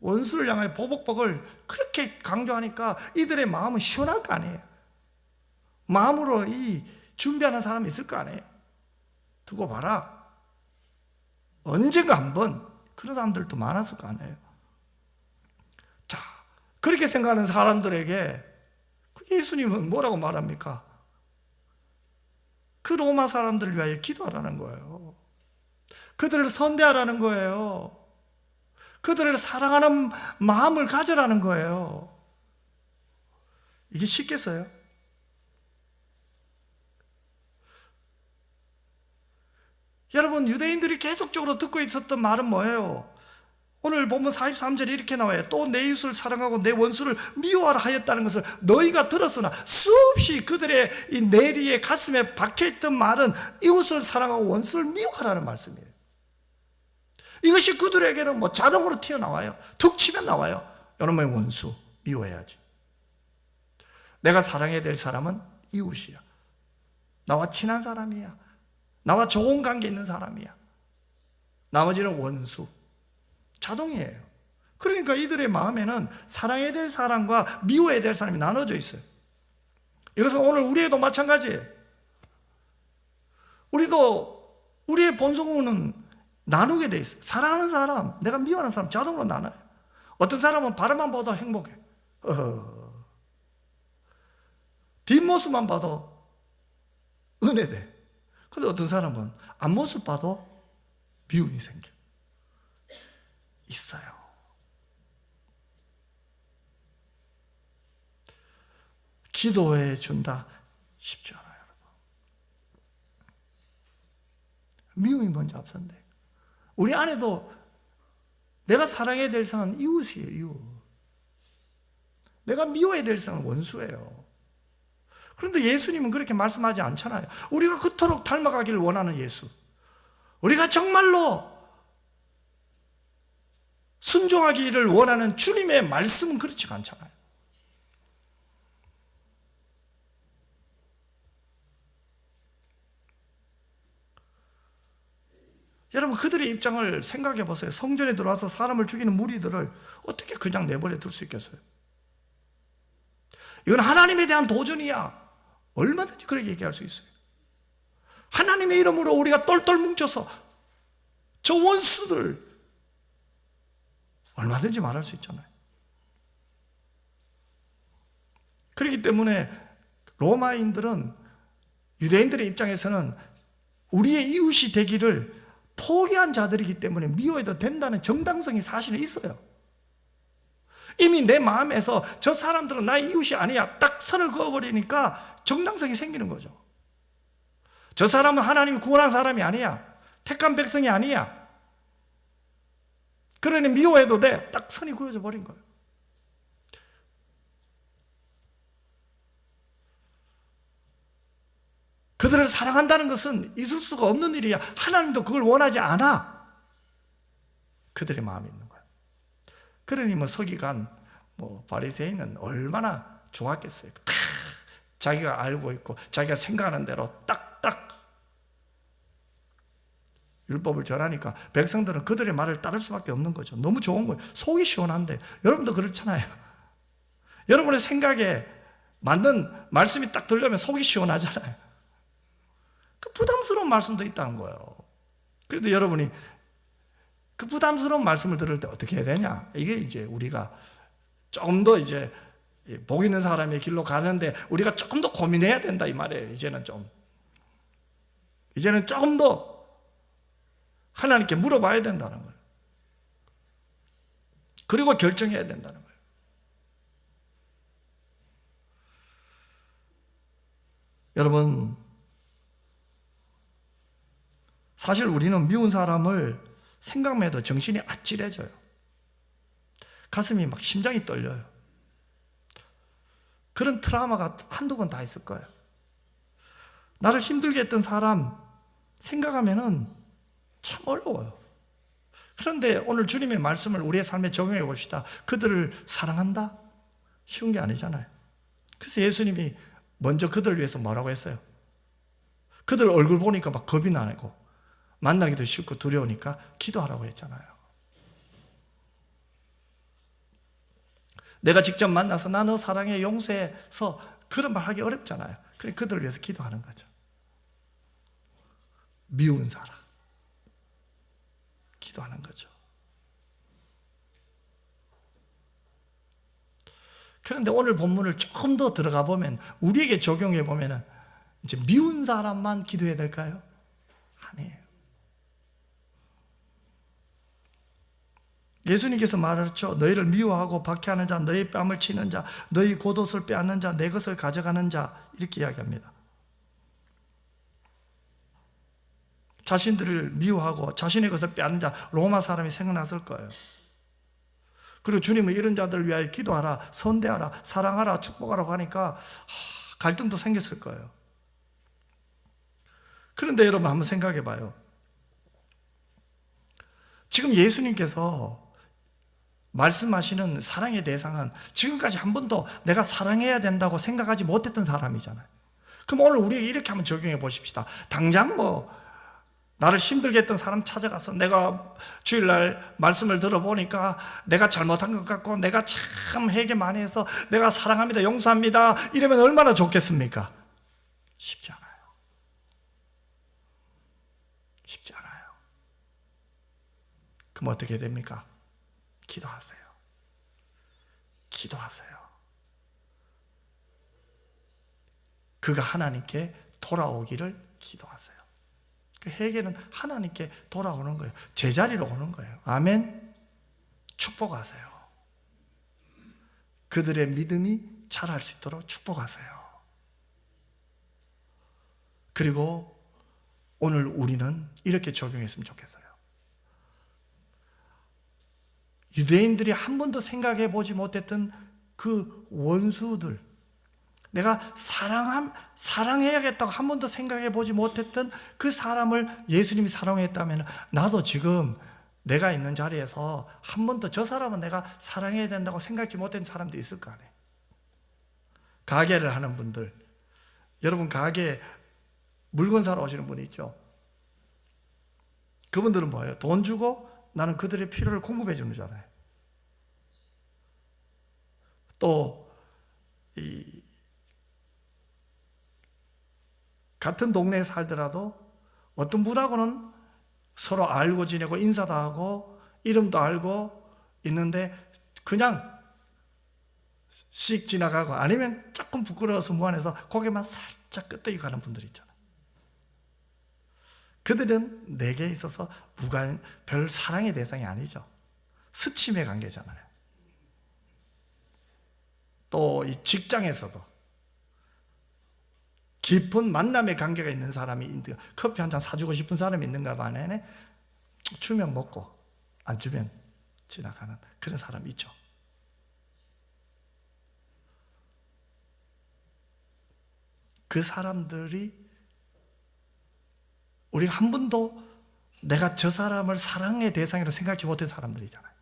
원수를 향해 보복복을 그렇게 강조하니까 이들의 마음은 시원할 거 아니에요. 마음으로 이 준비하는 사람이 있을 거 아니에요. 두고 봐라, 언젠가 한번. 그런 사람들도 많았을 거 아니에요. 자, 그렇게 생각하는 사람들에게 예수님은 뭐라고 말합니까? 그 로마 사람들을 위하여 기도하라는 거예요. 그들을 선대하라는 거예요. 그들을 사랑하는 마음을 가져라는 거예요. 이게 쉽겠어요? 여러분, 유대인들이 계속적으로 듣고 있었던 말은 뭐예요? 오늘 본문 43절에 이렇게 나와요. 또 내 이웃을 사랑하고 내 원수를 미워하라 하였다는 것을 너희가 들었으나, 수없이 그들의 이 내리의 가슴에 박혀있던 말은 이웃을 사랑하고 원수를 미워하라는 말씀이에요. 이것이 그들에게는 뭐 자동으로 튀어나와요. 툭 치면 나와요. 여러분의 원수 미워해야지. 내가 사랑해야 될 사람은 이웃이야. 나와 친한 사람이야. 나와 좋은 관계 있는 사람이야. 나머지는 원수. 자동이에요. 그러니까 이들의 마음에는 사랑해야 될 사람과 미워해야 될 사람이 나눠져 있어요. 이것은 오늘 우리에도 마찬가지예요. 우리도 우리의 본성은 나누게 돼 있어요. 사랑하는 사람, 내가 미워하는 사람 자동으로 나눠요. 어떤 사람은 바라만 봐도 행복해. 뒷모습만 봐도 은혜돼. 근데 어떤 사람은 앞모습 봐도 미움이 생겨. 있어요. 기도해 준다 쉽지 않아요, 여러분. 미움이 먼저 앞선대. 우리 안에도 내가 사랑해야 될 사람은 이웃이에요, 이웃. 내가 미워해야 될 사람은 원수예요. 그런데 예수님은 그렇게 말씀하지 않잖아요. 우리가 그토록 닮아가기를 원하는 예수, 우리가 정말로 순종하기를 원하는 주님의 말씀은 그렇지가 않잖아요. 여러분, 그들의 입장을 생각해 보세요. 성전에 들어와서 사람을 죽이는 무리들을 어떻게 그냥 내버려 둘 수 있겠어요? 이건 하나님에 대한 도전이야. 얼마든지 그렇게 얘기할 수 있어요. 하나님의 이름으로 우리가 똘똘 뭉쳐서 저 원수들 얼마든지 말할 수 있잖아요. 그렇기 때문에 로마인들은, 유대인들의 입장에서는 우리의 이웃이 되기를 포기한 자들이기 때문에 미워해도 된다는 정당성이 사실은 있어요. 이미 내 마음에서 저 사람들은 나의 이웃이 아니야 딱 선을 그어버리니까 정당성이 생기는 거죠. 저 사람은 하나님이 구원한 사람이 아니야, 택한 백성이 아니야, 그러니 미워해도 돼. 딱 선이 그어져 버린 거예요. 그들을 사랑한다는 것은 있을 수가 없는 일이야. 하나님도 그걸 원하지 않아. 그들의 마음이 있는 거야. 그러니 서기관, 바리새인은 얼마나 좋았겠어요. 자기가 알고 있고 자기가 생각하는 대로 딱딱 율법을 전하니까 백성들은 그들의 말을 따를 수밖에 없는 거죠. 너무 좋은 거예요. 속이 시원한데. 여러분도 그렇잖아요. 여러분의 생각에 맞는 말씀이 딱 들려면 속이 시원하잖아요. 그 부담스러운 말씀도 있다는 거예요. 그래도 여러분이 그 부담스러운 말씀을 들을 때 어떻게 해야 되냐? 이게 이제 우리가 조금 더 이제 복 있는 사람의 길로 가는데 우리가 조금 더 고민해야 된다 이 말이에요. 이제는 조금 더 하나님께 물어봐야 된다는 거예요. 그리고 결정해야 된다는 거예요. 여러분, 사실 우리는 미운 사람을 생각만 해도 정신이 아찔해져요. 가슴이 막 심장이 떨려요. 그런 트라우마가 한두 번 다 있을 거예요. 나를 힘들게 했던 사람 생각하면은 참 어려워요. 그런데 오늘 주님의 말씀을 우리의 삶에 적용해 봅시다. 그들을 사랑한다? 쉬운 게 아니잖아요. 그래서 예수님이 먼저 그들을 위해서 뭐라고 했어요? 그들 얼굴 보니까 막 겁이 나고 만나기도 쉽고 두려우니까 기도하라고 했잖아요. 내가 직접 만나서 나 너 사랑해 용서해서 그런 말 하기 어렵잖아요. 그래 그들을 위해서 기도하는 거죠. 미운 사람 기도하는 거죠. 그런데 오늘 본문을 조금 더 들어가 보면 우리에게 적용해 보면은 이제 미운 사람만 기도해야 될까요? 아니에요. 예수님께서 말하셨죠. 너희를 미워하고 박해하는 자, 너희 뺨을 치는 자, 너희 겉옷을 빼앗는 자, 내 것을 가져가는 자, 이렇게 이야기합니다. 자신들을 미워하고 자신의 것을 빼앗는 자, 로마 사람이 생각났을 거예요. 그리고 주님은 이런 자들을 위하여 기도하라, 선대하라, 사랑하라, 축복하라고 하니까 갈등도 생겼을 거예요. 그런데 여러분 한번 생각해 봐요. 지금 예수님께서 말씀하시는 사랑의 대상은 지금까지 한 번도 내가 사랑해야 된다고 생각하지 못했던 사람이잖아요. 그럼 오늘 우리에게 이렇게 한번 적용해 보십시다. 당장 뭐 나를 힘들게 했던 사람 찾아가서 내가 주일날 말씀을 들어보니까 내가 잘못한 것 같고 내가 참 회개 많이 해서 내가 사랑합니다, 용서합니다 이러면 얼마나 좋겠습니까? 쉽지 않아요. 쉽지 않아요. 그럼 어떻게 됩니까? 기도하세요. 기도하세요. 그가 하나님께 돌아오기를 기도하세요. 그 회개는 하나님께 돌아오는 거예요. 제자리로 오는 거예요. 아멘. 축복하세요. 그들의 믿음이 자랄 수 있도록 축복하세요. 그리고 오늘 우리는 이렇게 적용했으면 좋겠어요. 유대인들이 한 번도 생각해 보지 못했던 그 원수들, 내가 사랑해야겠다고 한 번도 생각해 보지 못했던 그 사람을 예수님이 사랑했다면 나도 지금 내가 있는 자리에서 한 번도 저 사람은 내가 사랑해야 된다고 생각지 못한 사람도 있을 거 아니에요. 가게를 하는 분들, 여러분 가게 물건 사러 오시는 분이 있죠. 그분들은 뭐예요? 돈 주고 나는 그들의 필요를 공급해 주는 잖아요. 또 같은 동네에 살더라도 어떤 분하고는 서로 알고 지내고 인사도 하고 이름도 알고 있는데 그냥 씩 지나가고 아니면 조금 부끄러워서 무안해서 고개만 살짝 끄덕이고 가는 분들이 있잖아요. 그들은 내게 있어서 별 사랑의 대상이 아니죠. 스침의 관계잖아요. 또 이 직장에서도 깊은 만남의 관계가 있는 사람이 있는데 커피 한 잔 사주고 싶은 사람이 있는가 봐. 내내 주면 먹고 안 주면 지나가는 그런 사람이 있죠. 그 사람들이 우리가 한 번도 내가 저 사람을 사랑의 대상으로 생각지 못한 사람들이잖아요.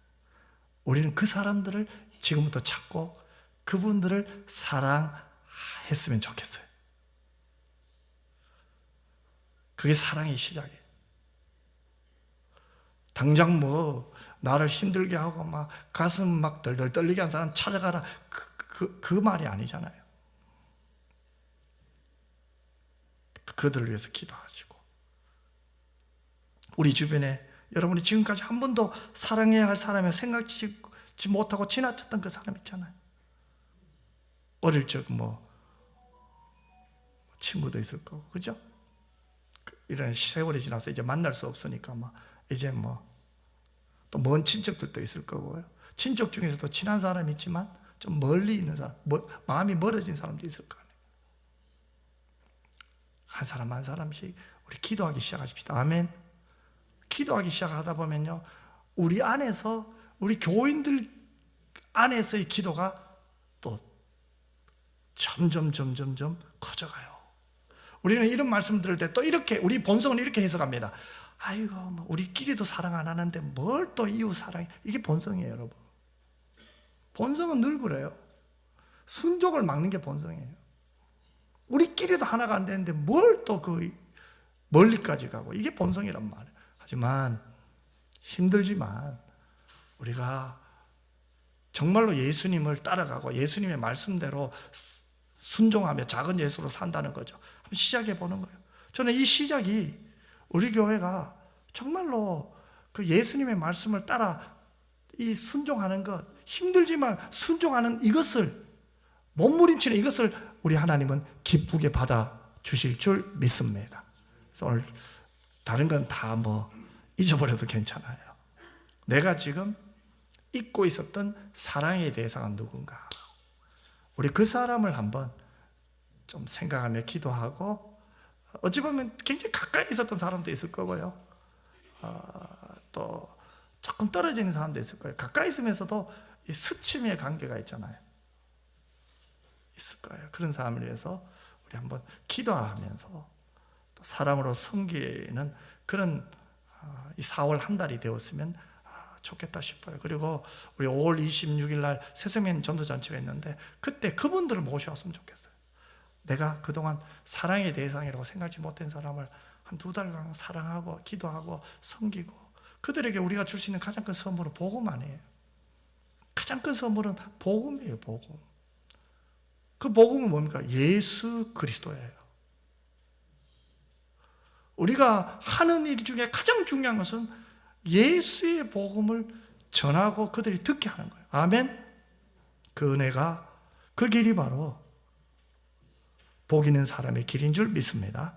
우리는 그 사람들을 지금부터 찾고 그분들을 사랑했으면 좋겠어요. 그게 사랑의 시작이에요. 당장 뭐 나를 힘들게 하고 막 가슴 막 덜덜 떨리게 한 사람 찾아가라 그 말이 아니잖아요. 그들을 위해서 기도하시고 우리 주변에 여러분이 지금까지 한 번도 사랑해야 할 사람이 생각지 못하고 지나쳤던 그 사람 있잖아요. 어릴 적 뭐 친구도 있을 거고 그죠? 이런 세월이 지나서 이제 만날 수 없으니까 막 이제 뭐 또 먼 친척들도 있을 거고요. 친척 중에서도 친한 사람이 있지만 좀 멀리 있는 사람, 마음이 멀어진 사람도 있을 거 아니에요. 한 사람 한 사람씩 우리 기도하기 시작하십시다. 아멘. 기도하기 시작하다 보면요, 우리 안에서 우리 교인들 안에서의 기도가 또 점점 커져가요. 우리는 이런 말씀 들을 때 또 이렇게 우리 본성은 이렇게 해석합니다. 아이고 뭐 우리끼리도 사랑 안 하는데 뭘 또 이웃 사랑해. 이게 본성이에요. 여러분, 본성은 늘 그래요. 순종을 막는 게 본성이에요. 우리끼리도 하나가 안 되는데 뭘 또 그 멀리까지 가고, 이게 본성이란 말이에요. 하지만 힘들지만 우리가 정말로 예수님을 따라가고 예수님의 말씀대로 순종하며 작은 예수로 산다는 거죠. 한번 시작해 보는 거예요. 저는 이 시작이 우리 교회가 정말로 그 예수님의 말씀을 따라 이 순종하는 것, 힘들지만 순종하는 이것을, 몸부림치는 이것을 우리 하나님은 기쁘게 받아 주실 줄 믿습니다. 그래서 오늘 다른 건 다 뭐 잊어버려도 괜찮아요. 내가 지금 잊고 있었던 사랑의 대상은 누군가, 우리 그 사람을 한번 좀 생각하며 기도하고, 어찌 보면 굉장히 가까이 있었던 사람도 있을 거고요, 또 조금 떨어지는 사람도 있을 거예요. 가까이 있으면서도 이 스침의 관계가 있잖아요. 있을 거예요. 그런 사람을 위해서 우리 한번 기도하면서 또 사람으로 섬기는 그런 이 4월 한 달이 되었으면 좋겠다 싶어요. 그리고 우리 5월 26일 날 새생명 전도잔치가 있는데 그때 그분들을 모셔왔으면 좋겠어요. 내가 그동안 사랑의 대상이라고 생각지 못한 사람을 한 2달간 사랑하고 기도하고 섬기고, 그들에게 우리가 줄 수 있는 가장 큰 선물은 복음 아니에요. 가장 큰 선물은 복음이에요. 복음. 그 복음은 뭡니까? 예수 그리스도예요. 우리가 하는 일 중에 가장 중요한 것은 예수의 복음을 전하고 그들이 듣게 하는 거예요. 아멘. 그 은혜가, 그 길이 바로 복 있는 사람의 길인 줄 믿습니다.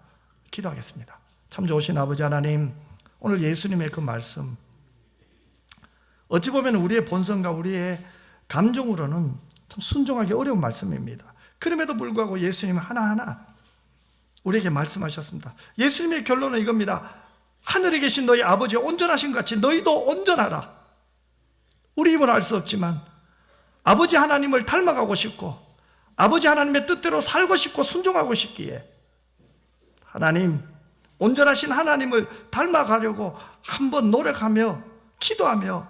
기도하겠습니다. 참 좋으신 아버지 하나님, 오늘 예수님의 그 말씀, 어찌 보면 우리의 본성과 우리의 감정으로는 참 순종하기 어려운 말씀입니다. 그럼에도 불구하고 예수님은 하나하나 우리에게 말씀하셨습니다. 예수님의 결론은 이겁니다. 하늘에 계신 너희 아버지가 온전하신 것 같이 너희도 온전하라. 우리 입은 알 수 없지만 아버지 하나님을 닮아가고 싶고 아버지 하나님의 뜻대로 살고 싶고 순종하고 싶기에 하나님, 온전하신 하나님을 닮아가려고 한번 노력하며 기도하며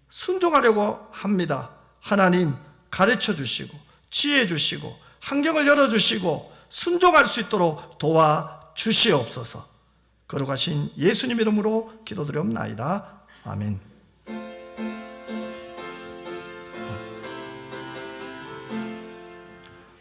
순종하려고 합니다. 하나님 가르쳐 주시고 지혜 주시고 환경을 열어주시고 순종할 수 있도록 도와주시옵소서. 거룩하신 예수님 이름으로 기도드리옵나이다. 아멘.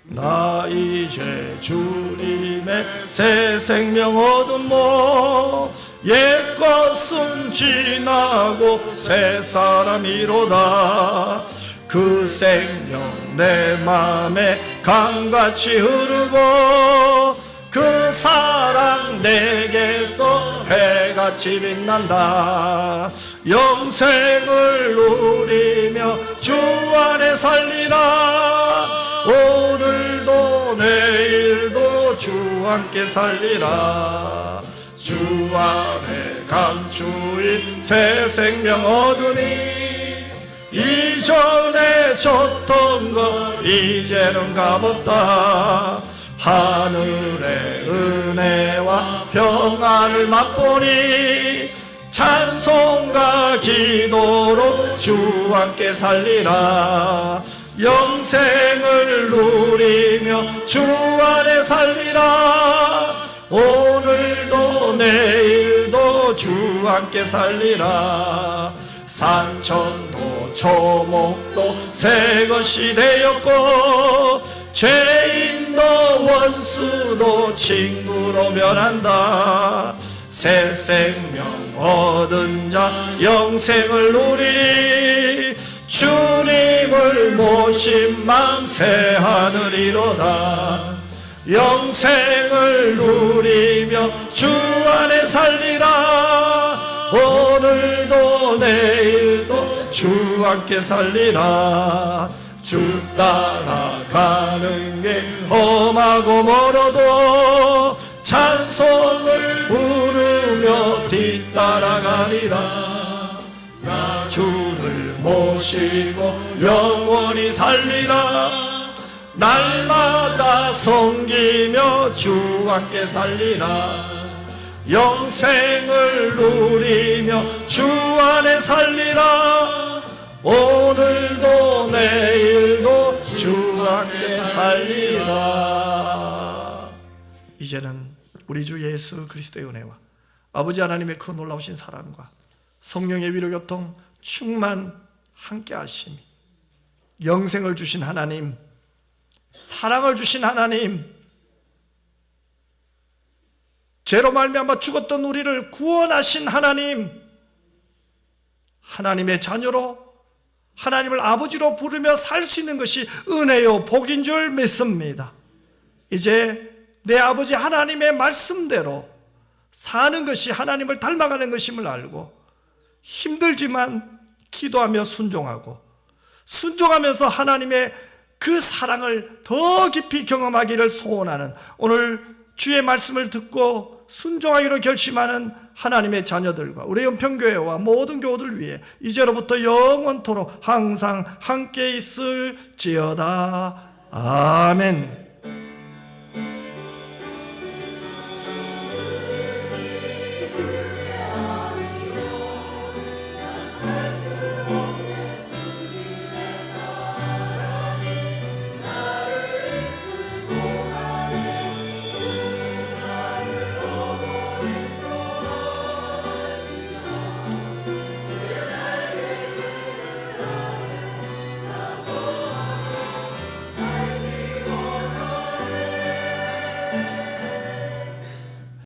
나 이제 주님의 새 생명 얻음모, 옛것은 지나고 새 사람이로다. 그 생명 내 맘에 강같이 흐르고 그 사랑 내게서 해같이 빛난다. 영생을 누리며 주 안에 살리라. 오늘도 내일도 주 함께 살리라. 주 안에 감추인 새 생명 얻으니 이전에 줬던 것 이제는 값없다. 하늘의 은혜와 평안을 맛보니 찬송과 기도로 주 함께 살리라. 영생을 누리며 주 안에 살리라. 오늘도 내일도 주 함께 살리라. 산천도 초목도 새 것이 되었고 죄인도 원수도 친구로 변한다. 새 생명 얻은 자 영생을 누리니 주님을 모신 맘 새 하늘이로다. 영생을 누리며 주 안에 살리라. 오늘도 내일도 주 함께 살리라. 주 따라가는 게 험하고 멀어도 찬송을 부르며 뒤따라가리라. 나 주를 모시고 영원히 살리라. 날마다 섬기며 주 함께 살리라. 영생을 누리며 주 안에 살리라. 오늘도 내일도 주 함께 살리라. 이제는 우리 주 예수 그리스도의 은혜와 아버지 하나님의 그 놀라우신 사랑과 성령의 위로교통 충만 함께 하심이, 영생을 주신 하나님, 사랑을 주신 하나님, 죄로 말미암아 죽었던 우리를 구원하신 하나님, 하나님의 자녀로 하나님을 아버지로 부르며 살 수 있는 것이 은혜요 복인 줄 믿습니다. 이제 내 아버지 하나님의 말씀대로 사는 것이 하나님을 닮아가는 것임을 알고 힘들지만 기도하며 순종하면서 하나님의 그 사랑을 더 깊이 경험하기를 소원하는, 오늘 주의 말씀을 듣고 순종하기로 결심하는 하나님의 자녀들과 우리 연평교회와 모든 교우들 위해 이제로부터 영원토록 항상 함께 있을지어다. 아멘.